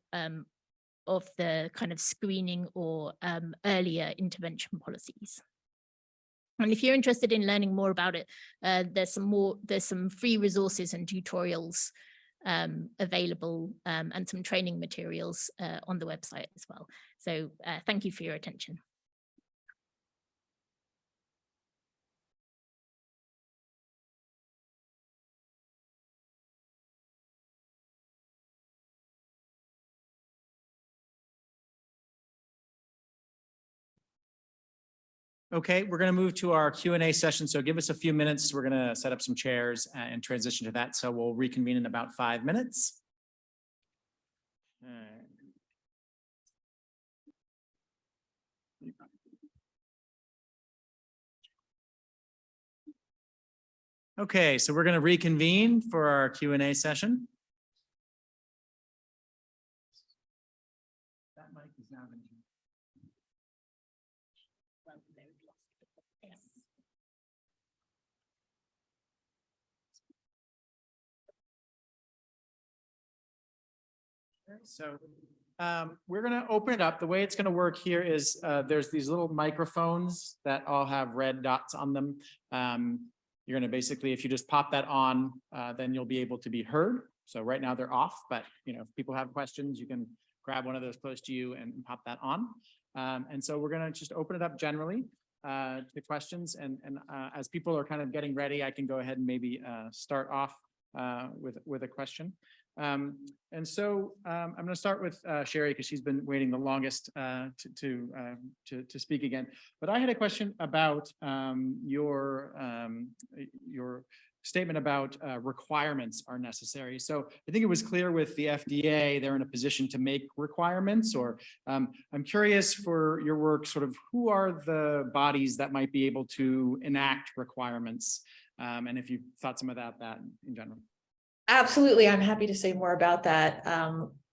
of the kind of screening or earlier intervention policies. And if you're interested in learning more about it, there's some free resources and tutorials available and some training materials on the website as well. So thank you for your attention. Okay, we're going to move to our Q&A session. So give us a few minutes. We're going to set up some chairs and transition to that. So we'll reconvene in about 5 minutes. Okay, so we're going to reconvene for our Q&A session. That mic is now going to So we're going to open it up. The way it's going to work here is there's these little microphones that all have red dots on them. You're going to basically, if you just pop that on, then you'll be able to be heard. So right now they're off, but if people have questions, you can grab one of those close to you and pop that on. And so we're going to just open it up generally to questions. And as people are kind of getting ready, I can go ahead and maybe start off with a question. And so I'm going to start with Sherri because she's been waiting the longest to speak again. But I had a question about your statement about requirements are necessary. So I think it was clear with the FDA, they're in a position to make requirements, or I'm curious for your work, sort of who are the bodies that might be able to enact requirements? And if you've thought some about that in general. Absolutely. I'm happy to say more about that.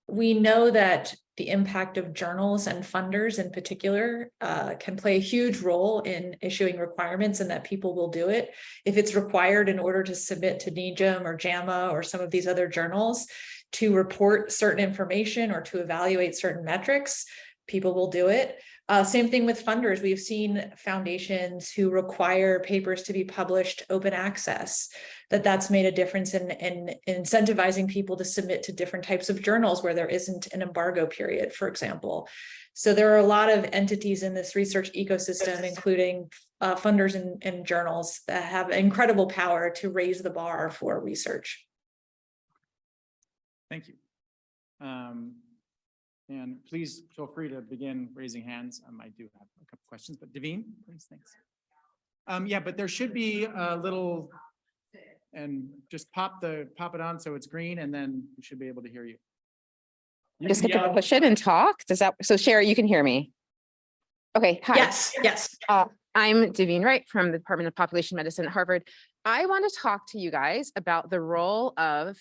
We know that the impact of journals and funders in particular can play a huge role in issuing requirements, and that people will do it. If it's required in order to submit to NEJM or JAMA or some of these other journals to report certain information or to evaluate certain metrics, people will do it. Same thing with funders. We've seen foundations who require papers to be published open access, that's made a difference in incentivizing people to submit to different types of journals where there isn't an embargo period, for example. So there are a lot of entities in this research ecosystem, including funders and journals, that have incredible power to raise the bar for research. Thank you. And please feel free to begin raising hands. I do have a couple questions, but Devine, please, thanks. Yeah, but there should be a little, and just pop it on so it's green, and then we should be able to hear you. Just get to push it and talk. Does that, so Sherri, you can hear me? Okay, hi. Yes. I'm Devine Wright from the Department of Population Medicine at Harvard. I want to talk to you guys about the role of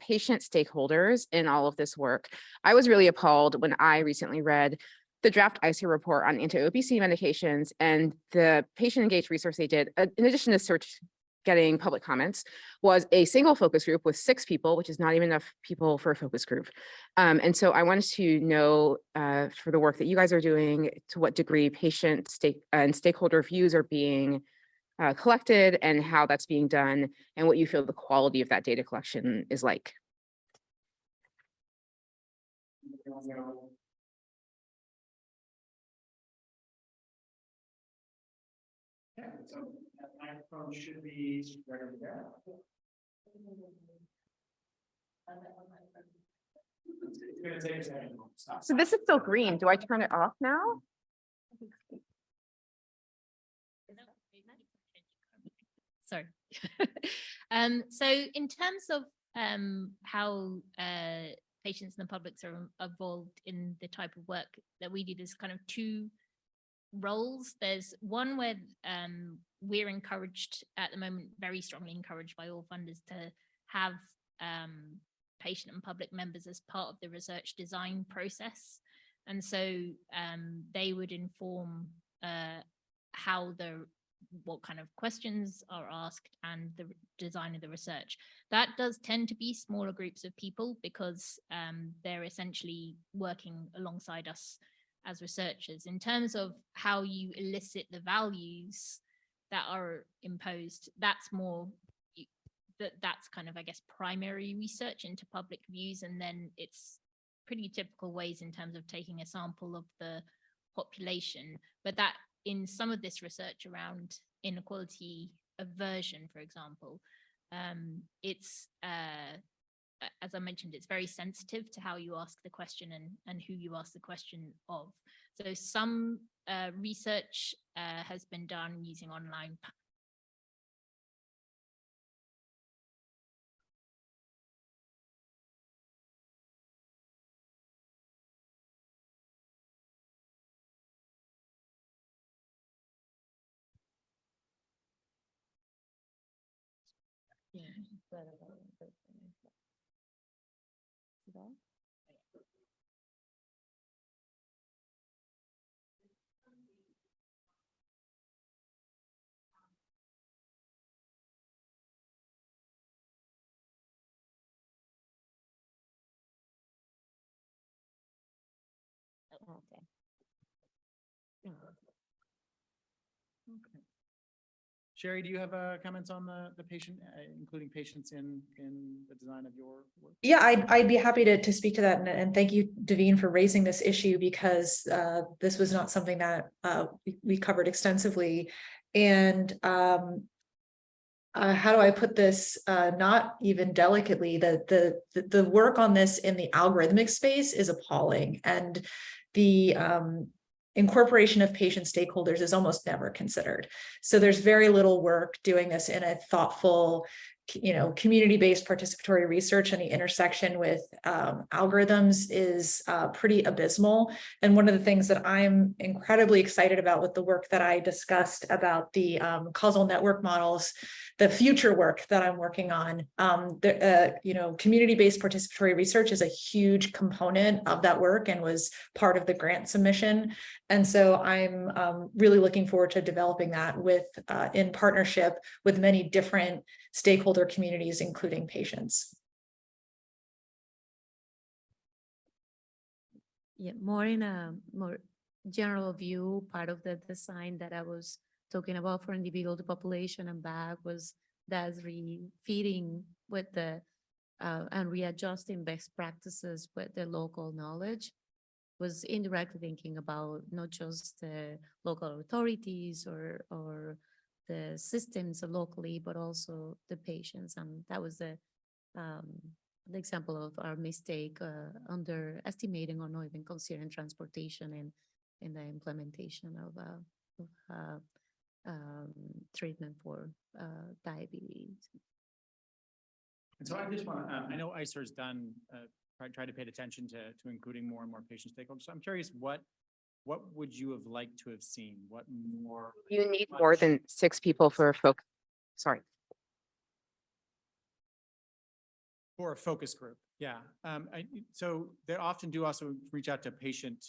patient stakeholders in all of this work. I was really appalled when I recently read the draft ICER report on anti-obesity medications and the patient engaged research they did, in addition to getting public comments, was a single focus group with 6 people, which is not even enough people for a focus group. And so I wanted to know for the work that you guys are doing, to what degree patient and stakeholder views are being collected and how that's being done, and what you feel the quality of that data collection is like. Yeah, so that microphone should be right over there. It's going to take a second. So this is still green. Do I turn it off now? Sorry. So in terms of how patients and the publics are involved in the type of work that we do, there's kind of 2 roles. There's one where we're encouraged at the moment, very strongly encouraged by all funders, to have patient and public members as part of the research design process. And so they would inform what kind of questions are asked and the design of the research. That does tend to be smaller groups of people because they're essentially working alongside us as researchers. In terms of how you elicit the values that are imposed, that's more, that's kind of, I guess, primary research into public views, and then it's pretty typical ways in terms of taking a sample of the population. But that in some of this research around inequality aversion, for example, it's as I mentioned, it's very sensitive to how you ask the question and who you ask the question of. So some research has been done using online. Yeah. Okay. Sherri, do you have comments on the patient, including patients in the design of your work? Yeah, I'd be happy to speak to that, and thank you, Daveen, for raising this issue, because this was not something that we covered extensively. And how do I put this not even delicately? The work on this in the algorithmic space is appalling, and the incorporation of patient stakeholders is almost never considered. So there's very little work doing this in a thoughtful, community-based participatory research, and the intersection with algorithms is pretty abysmal. And one of the things that I'm incredibly excited about with the work that I discussed about the causal network models, the future work that I'm working on, community-based participatory research is a huge component of that work and was part of the grant submission. And so I'm really looking forward to developing that in partnership with many different stakeholder communities, including patients. Yeah, more in a more general view, part of the design that I was talking about for individual to population and back was that refeeding with the and readjusting best practices with the local knowledge, was indirectly thinking about not just the local authorities or the systems locally, but also the patients. And that was the example of our mistake underestimating or not even considering transportation in the implementation of treatment for diabetes. And so I just want to, I know ICER's done, try to pay attention to including more and more patient stakeholders. So I'm curious, what would you have liked to have seen? What more? You need more than 6 people for a focus. Sorry. For a focus group, yeah. So they often do also reach out to patient,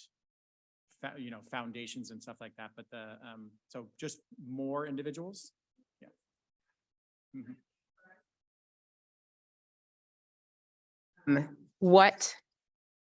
foundations and stuff like that. But so just more individuals, yeah. Mm-hmm.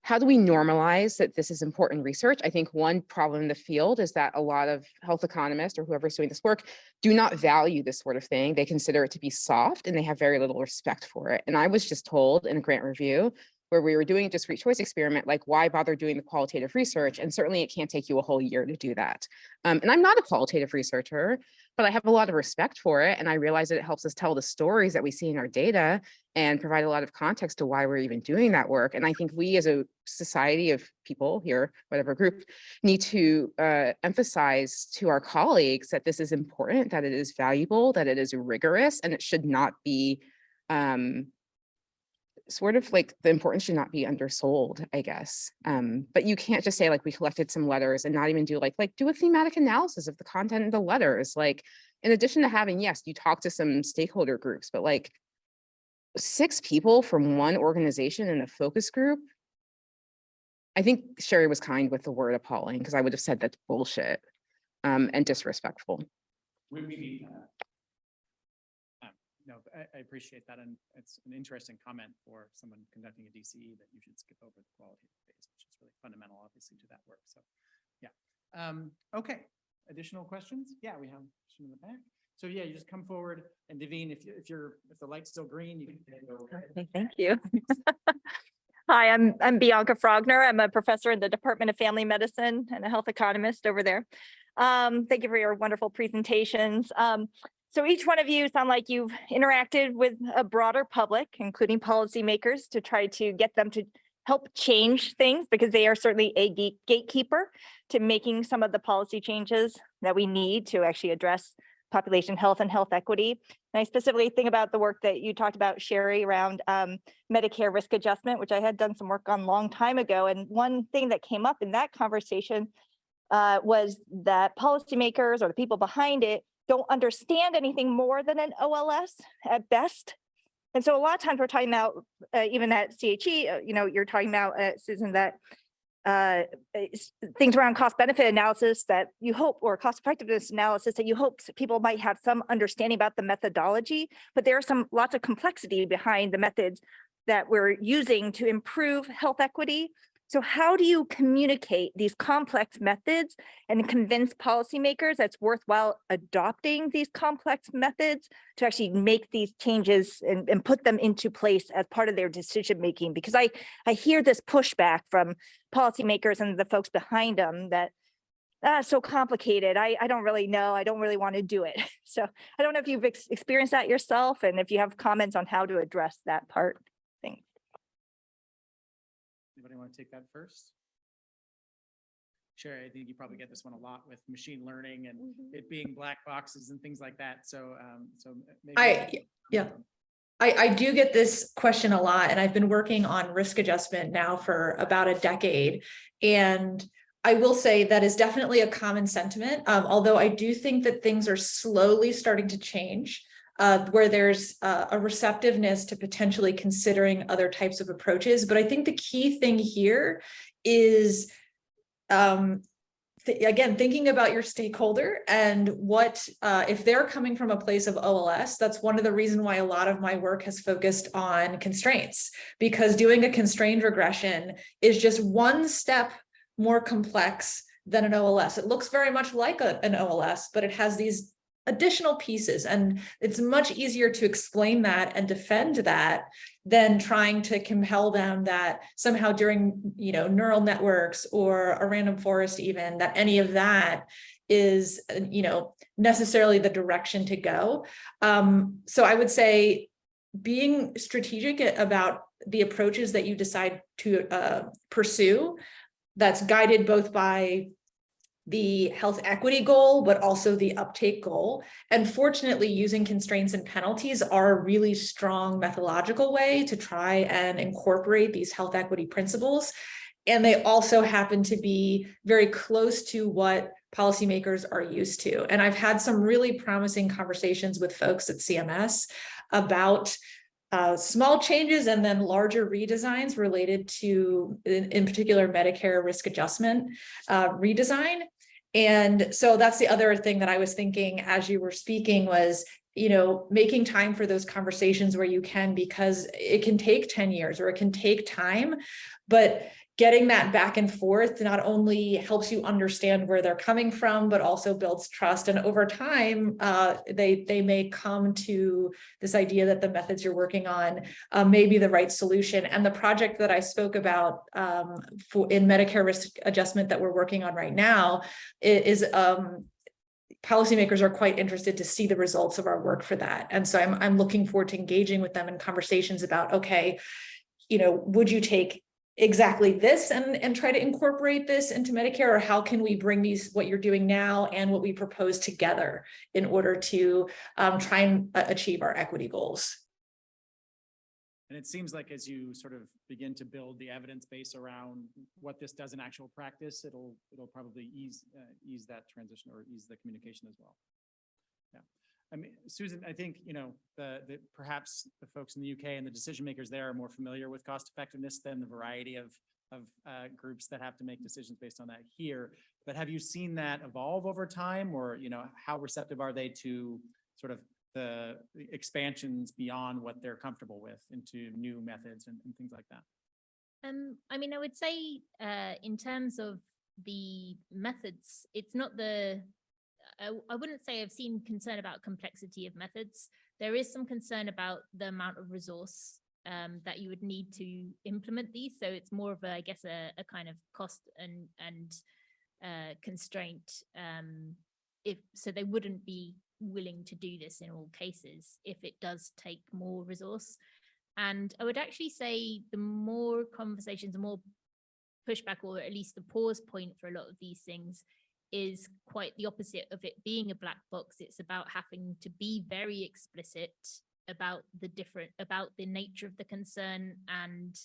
How do we normalize that this is important research? I think one problem in the field is that a lot of health economists or whoever's doing this work do not value this sort of thing. They consider it to be soft and they have very little respect for it. And I was just told in a grant review where we were doing a discrete choice experiment, like why bother doing the qualitative research? And certainly it can't take you a whole year to do that. And I'm not a qualitative researcher, but I have a lot of respect for it. And I realize that it helps us tell the stories that we see in our data and provide a lot of context to why we're even doing that work. And I think we as a society of people here, whatever group, need to emphasize to our colleagues that this is important, that it is valuable, that it is rigorous, and it should not be sort of like the importance should not be undersold, I guess. But you can't just say like we collected some letters and not even do like do a thematic analysis of the content of the letters. Like in addition to having, yes, you talk to some stakeholder groups, but like 6 people from one organization in a focus group. I think Sherri was kind with the word appalling because I would have said that's bullshit and disrespectful. We need that. No, I appreciate that. And it's an interesting comment for someone conducting a DCE that you should skip over the qualitative phase, which is really fundamental, obviously, to that work. So, yeah. Okay. Additional questions? Yeah, we have a question in the back. So yeah, you just come forward, and Daveen, if the light's still green, you can take it over. Okay, thank you. Hi, I'm Bianca Frogner. I'm a professor in the Department of Family Medicine and a health economist over there. Thank you for your wonderful presentations. So each one of you sound like you've interacted with a broader public, including policymakers, to try to get them to help change things because they are certainly a gatekeeper to making some of the policy changes that we need to actually address population health and health equity. And I specifically think about the work that you talked about, Sherri, around Medicare risk adjustment, which I had done some work on a long time ago. And one thing that came up in that conversation was that policymakers or the people behind it don't understand anything more than an OLS at best. And so a lot of times we're talking about, even at CHE, you're talking about, Susan, that things around cost benefit analysis that you hope, or cost effectiveness analysis that you hope people might have some understanding about the methodology, but there are lots of complexity behind the methods that we're using to improve health equity. So how do you communicate these complex methods and convince policymakers that's worthwhile adopting these complex methods to actually make these changes and put them into place as part of their decision making? Because I hear this pushback from policymakers and the folks behind them that so complicated. I don't really know. I don't really want to do it. So I don't know if you've experienced that yourself and if you have comments on how to address that part. Thing. Anybody want to take that first? Sherri, I think you probably get this one a lot with machine learning and it being black boxes and things like that. So, maybe I do get this question a lot, and I've been working on risk adjustment now for about a decade. And I will say that is definitely a common sentiment, although I do think that things are slowly starting to change. Where there's a receptiveness to potentially considering other types of approaches. But I think the key thing here is, again, thinking about your stakeholder and what, if they're coming from a place of OLS, that's one of the reasons why a lot of my work has focused on constraints, because doing a constrained regression is just one step more complex than an OLS. It looks very much like an OLS, but it has these additional pieces, and it's much easier to explain that and defend that than trying to compel them that somehow during neural networks or a random forest, even that any of that is necessarily the direction to go. So I would say being strategic about the approaches that you decide to pursue, that's guided both by the health equity goal, but also the uptake goal. And fortunately, using constraints and penalties are a really strong methodological way to try and incorporate these health equity principles. And they also happen to be very close to what policymakers are used to. And I've had some really promising conversations with folks at CMS about small changes and then larger redesigns related to, in particular, Medicare risk adjustment redesign. And so that's the other thing that I was thinking as you were speaking was, making time for those conversations where you can, because it can take 10 years or it can take time, but getting that back and forth not only helps you understand where they're coming from, but also builds trust. And over time, they may come to this idea that the methods you're working on may be the right solution. And the project that I spoke about in Medicare risk adjustment that we're working on right now is policymakers are quite interested to see the results of our work for that. And so I'm looking forward to engaging with them in conversations about, okay, would you take exactly this and try to incorporate this into Medicare, or how can we bring what you're doing now and what we propose together in order to try and achieve our equity goals? And it seems like as you sort of begin to build the evidence base around what this does in actual practice, it'll probably ease that transition or ease the communication as well. Yeah. I mean, Susan, I think, perhaps the folks in the UK and the decision makers there are more familiar with cost effectiveness than the variety of groups that have to make decisions based on that here. But have you seen that evolve over time, or, how receptive are they to sort of the expansions beyond what they're comfortable with into new methods and things like that? I mean, I would say in terms of the methods, it's not I wouldn't say I've seen concern about complexity of methods. There is some concern about the amount of resource that you would need to implement these. So it's more of a kind of cost and constraint. So they wouldn't be willing to do this in all cases if it does take more resource. And I would actually say the more conversations, the more pushback, or at least the pause point for a lot of these things is quite the opposite of it being a black box. It's about having to be very explicit about the nature of the concern and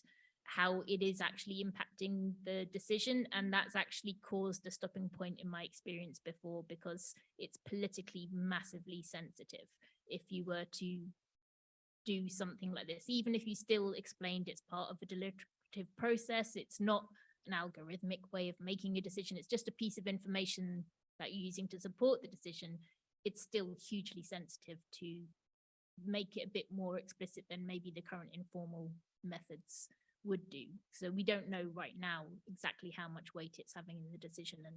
how it is actually impacting the decision. And that's actually caused a stopping point in my experience before, because it's politically massively sensitive. If you were to do something like this, even if you still explained it's part of a deliberative process, it's not an algorithmic way of making a decision, it's just a piece of information that you're using to support the decision, it's still hugely sensitive to make it a bit more explicit than maybe the current informal methods would do. So we don't know right now exactly how much weight it's having in the decision, and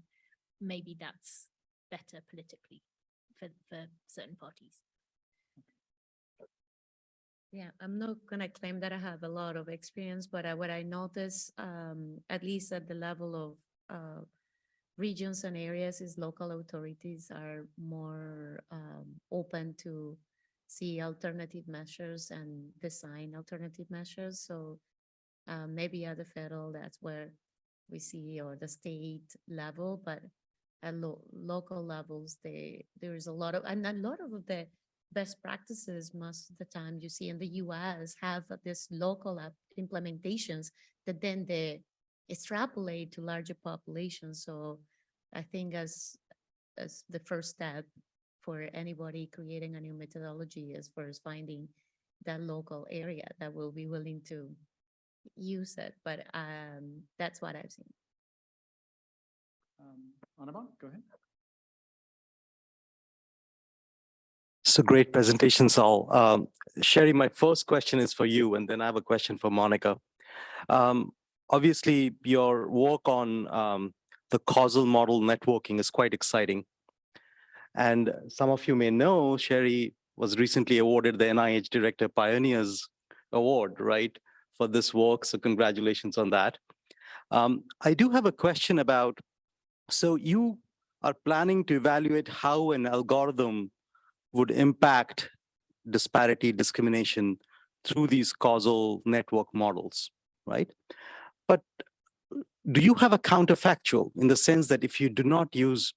maybe that's better politically for certain parties. Yeah, I'm not gonna claim that I have a lot of experience, but what I notice, at least at the level of regions and areas, is local authorities are more open to see alternative measures and design alternative measures. So maybe at the federal, that's where we see, or the state level, but at local levels, there is a lot of, and a lot of the best practices most of the time you see in the US have this local implementations that then they extrapolate to larger populations. So I think as the first step for anybody creating a new methodology is first finding that local area that will be willing to use it. But that's what I've seen. Anubhav, go ahead. So great presentations all. Sherri, my first question is for you, and then I have a question for Monica. Obviously, your work on the causal model networking is quite exciting. And some of you may know, Sherri was recently awarded the NIH Director Pioneers Award, right, for this work. So congratulations on that. I do have a question about, so you are planning to evaluate how an algorithm would impact disparity, discrimination through these causal network models, right? But do you have a counterfactual in the sense that if you do not use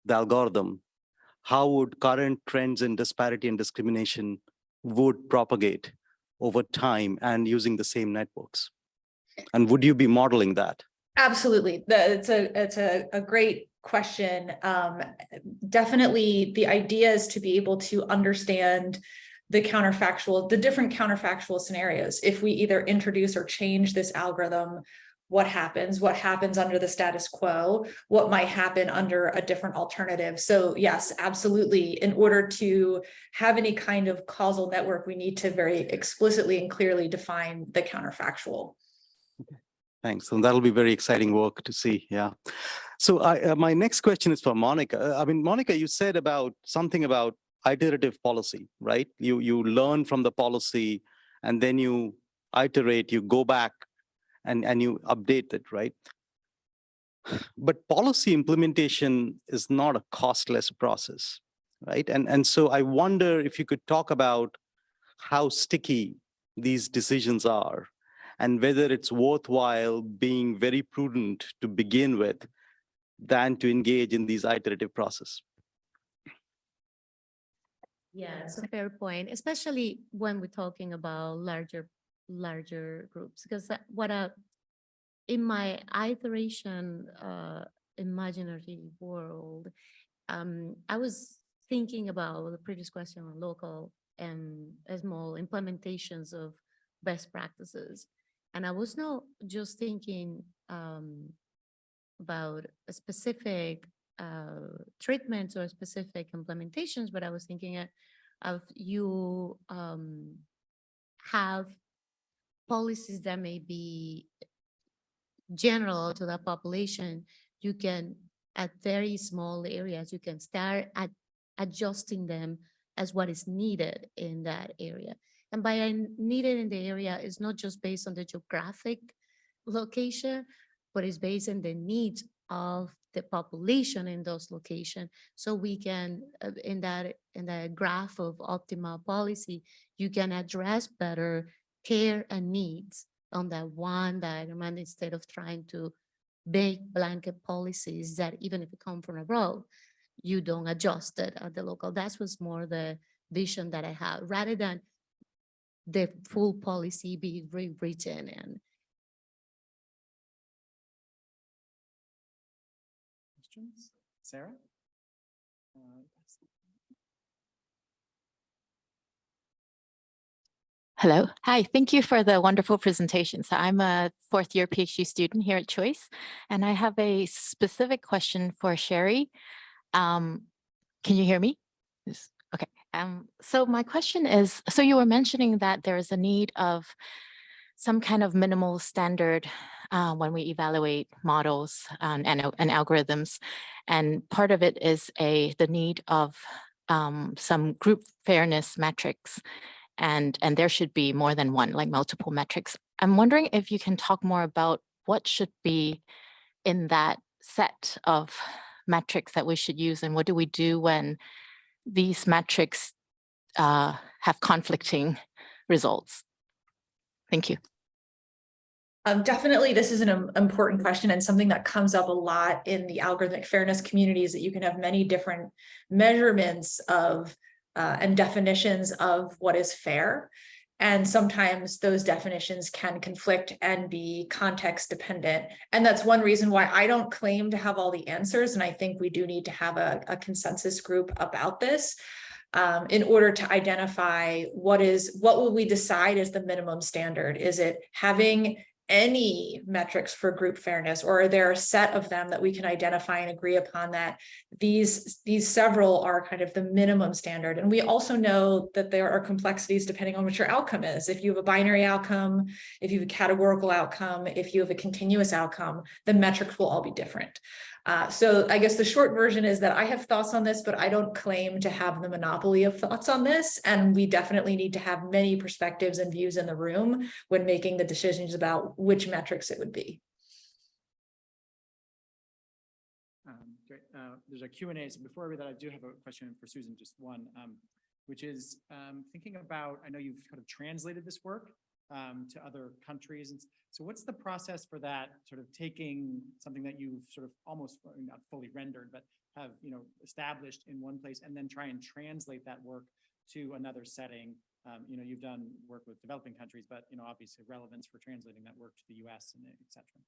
the algorithm, how would current trends in disparity and discrimination would propagate over time and using the same networks? And would you be modeling that? Absolutely. It's a great question. Definitely the idea is to be able to understand the different counterfactual scenarios. If we either introduce or change this algorithm, what happens under the status quo, what might happen under a different alternative. So yes, absolutely. In order to have any kind of causal network, we need to very explicitly and clearly define the counterfactual. Okay. Thanks. And that'll be very exciting work to see. Yeah. So my next question is for Monica. I mean, Monica, you said about something about iterative policy, right? You learn from the policy and then you iterate, you go back and you update it, right? But policy implementation is not a costless process, right? And so I wonder if you could talk about how sticky these decisions are and whether it's worthwhile being very prudent to begin with than to engage in these iterative process. Yeah, it's a fair point, especially when we're talking about larger groups, because in my iteration imaginary world, I was thinking about the previous question on local and small implementations of best practices. And I was not just thinking about a specific treatments or specific implementations, but I was thinking of you have policies that may be general to the population. You can, at very small areas, you can start adjusting them as what is needed in that area. And by needed in the area is not just based on the geographic location, but it's based on the needs of the population in those locations. So we can, in that graph of optimal policy, you can address better care and needs on that one diagram instead of trying to make blanket policies that even if it come from abroad, you don't adjust it at the local. That was more the vision that I have, rather than the full policy be rewritten. And Questions? Sarah? Hello. Hi. Thank you for the wonderful presentation. So I'm a fourth-year PhD student here at Choice, and I have a specific question for Sherri. Can you hear me? Yes. Okay. So my question is, so you were mentioning that there is a need of some kind of minimal standard when we evaluate models and algorithms. And part of it is the need of some group fairness metrics. And there should be more than one, like multiple metrics. I'm wondering if you can talk more about what should be in that set of metrics that we should use, and what do we do when these metrics have conflicting results? Thank you. Definitely, this is an important question and something that comes up a lot in the algorithmic fairness communities, that you can have many different measurements of and definitions of what is fair. And sometimes those definitions can conflict and be context dependent. And that's one reason why I don't claim to have all the answers. And I think we do need to have a consensus group about this in order to identify what will we decide is the minimum standard. Is it having any metrics for group fairness, or are there a set of them that we can identify and agree upon that these several are kind of the minimum standard? And we also know that there are complexities depending on what your outcome is. If you have a binary outcome, if you have a categorical outcome, if you have a continuous outcome, the metrics will all be different. So I guess the short version is that I have thoughts on this, but I don't claim to have the monopoly of thoughts on this. And we definitely need to have many perspectives and views in the room when making the decisions about which metrics it would be. Great. There's a Q&A. So before I read that, I do have a question for Susan, just one, which is thinking about, I know you've kind of translated this work to other countries. And so what's the process for that, sort of taking something that you've sort of almost not fully rendered, but have, established in one place, and then try and translate that work to another setting? You've done work with developing countries, but, obviously relevance for translating that work to the US and et cetera.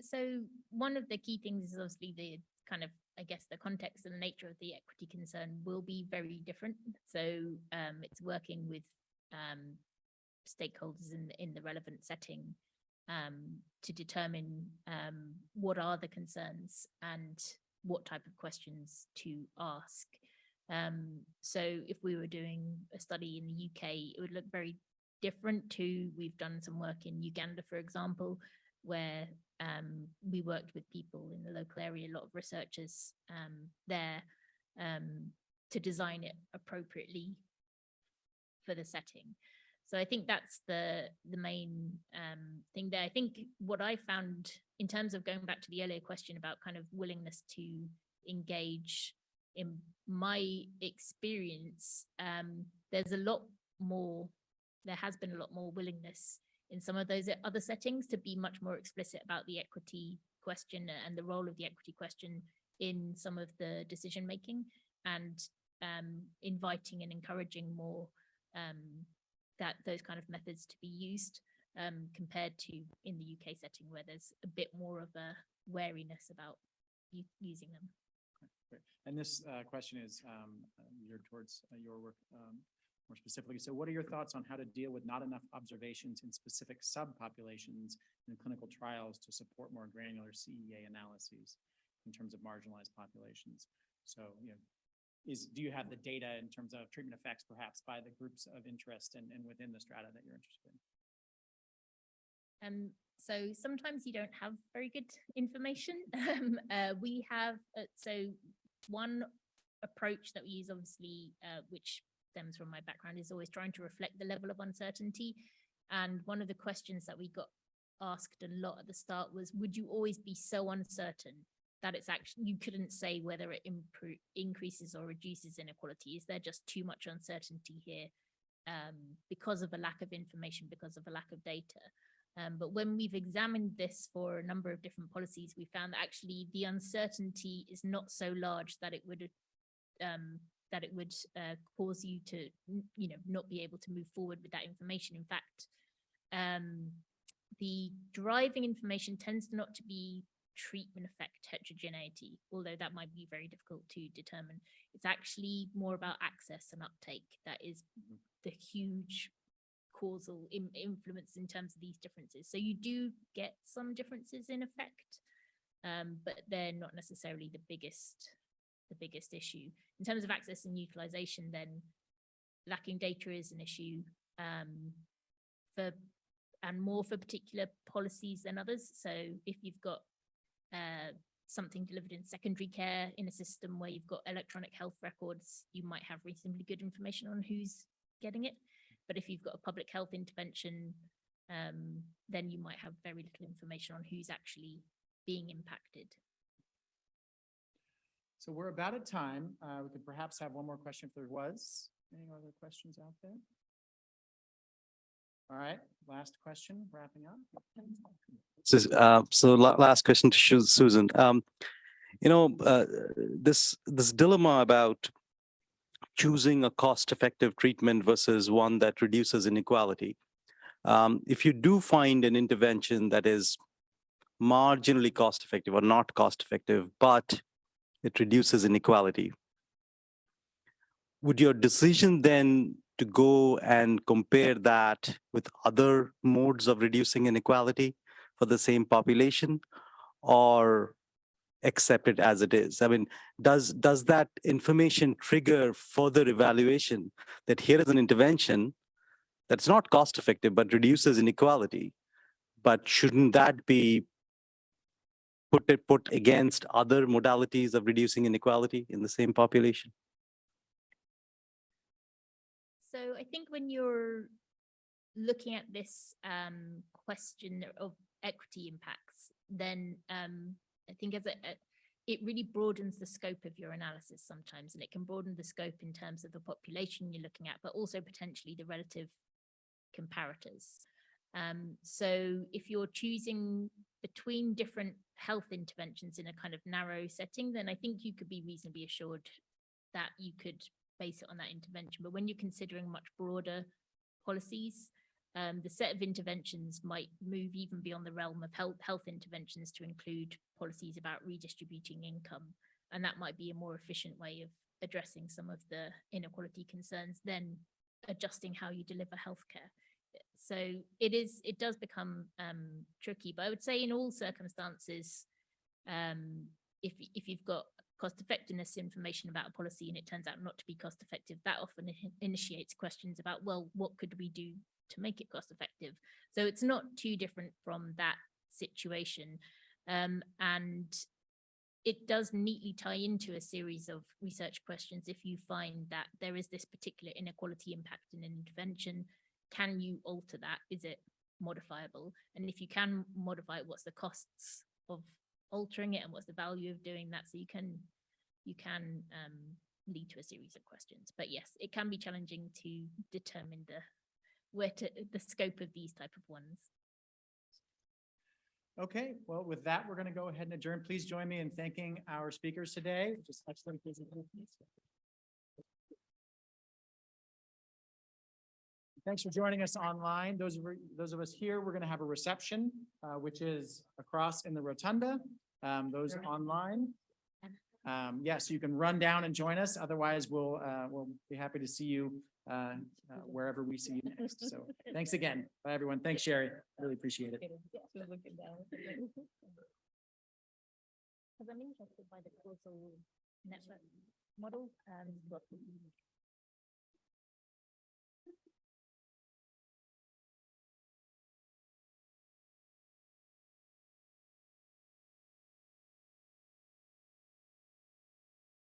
So one of the key things is obviously the kind of, I guess, the context and the nature of the equity concern will be very different. So it's working with stakeholders in the relevant setting to determine what are the concerns and what type of questions to ask. So if we were doing a study in the UK, it would look very different to, we've done some work in Uganda, for example, where we worked with people in the local area, a lot of researchers there, to design it appropriately for the setting. So I think that's the main thing there. I think what I found in terms of going back to the earlier question about kind of willingness to engage, in my experience, there's a lot more, there has been a lot more willingness in some of those other settings to be much more explicit about the equity question and the role of the equity question in some of the decision making, and inviting and encouraging more that those kind of methods to be used compared to in the UK setting, where there's a bit more of a wariness about using them. Great. And this question is geared towards your work more specifically. So what are your thoughts on how to deal with not enough observations in specific subpopulations in clinical trials to support more granular CEA analyses in terms of marginalized populations? So, do you have the data in terms of treatment effects, perhaps by the groups of interest and within the strata that you're interested in? So sometimes you don't have very good information. We have, so one approach that we use, obviously, which stems from my background, is always trying to reflect the level of uncertainty. And one of the questions that we got asked a lot at the start was, would you always be so uncertain that it's actually, you couldn't say whether it increases or reduces inequality? Is there just too much uncertainty here because of a lack of information, because of a lack of data. But when we've examined this for a number of different policies, we found that actually the uncertainty is not so large that it would cause you to, not be able to move forward with that information. In fact, the driving information tends not to be treatment effect heterogeneity, although that might be very difficult to determine. It's actually more about access and uptake that is the huge causal influence in terms of these differences. So you do get some differences in effect, but they're not necessarily the biggest issue. In terms of access and utilization, then lacking data is an issue more for particular policies than others. So if you've got something delivered in secondary care in a system where you've got electronic health records, you might have reasonably good information on who's getting it. But if you've got a public health intervention, then you might have very little information on who's actually being impacted. So we're about at time. We could perhaps have one more question if there was. Any other questions out there? All right, last question, wrapping up. Last question to Susan. This dilemma about choosing a cost-effective treatment versus one that reduces inequality. If you do find an intervention that is marginally cost-effective or not cost-effective, but it reduces inequality, would your decision then to go and compare that with other modes of reducing inequality for the same population, or accept it as it is? I mean, does that information trigger further evaluation that here is an intervention that's not cost effective but reduces inequality, but shouldn't that be put against other modalities of reducing inequality in the same population? So I think when you're looking at this question of equity impacts, then I think it really broadens the scope of your analysis sometimes, and it can broaden the scope in terms of the population you're looking at, but also potentially the relative comparators. So if you're choosing between different health interventions in a kind of narrow setting, then I think you could be reasonably assured that you could base it on that intervention. But when you're considering much broader policies, the set of interventions might move even beyond the realm of health interventions to include policies about redistributing income. And that might be a more efficient way of addressing some of the inequality concerns than adjusting how you deliver healthcare. So it does become tricky, but I would say in all circumstances, if you've got cost effectiveness information about a policy and it turns out not to be cost effective, that often initiates questions about, well, what could we do to make it cost effective? So it's not too different from that situation. And it does neatly tie into a series of research questions. If you find that there is this particular inequality impact in an intervention, can you alter that? Is it modifiable? And if you can modify it, what's the costs of altering it and what's the value of doing that? So you can lead to a series of questions. But yes, it can be challenging to determine the scope of these type of ones. Okay, well, with that, we're going to go ahead and adjourn. Please join me in thanking our speakers today. Just excellent presentations. Thanks for joining us online. Those of us here, we're going to have a reception, which is across in the rotunda. Those online, yes, you can run down and join us. Otherwise, we'll be happy to see you wherever we see you next. So thanks again. Bye, everyone. Thanks, Sherri. Really appreciate it. Because I'm interested by the causal network model.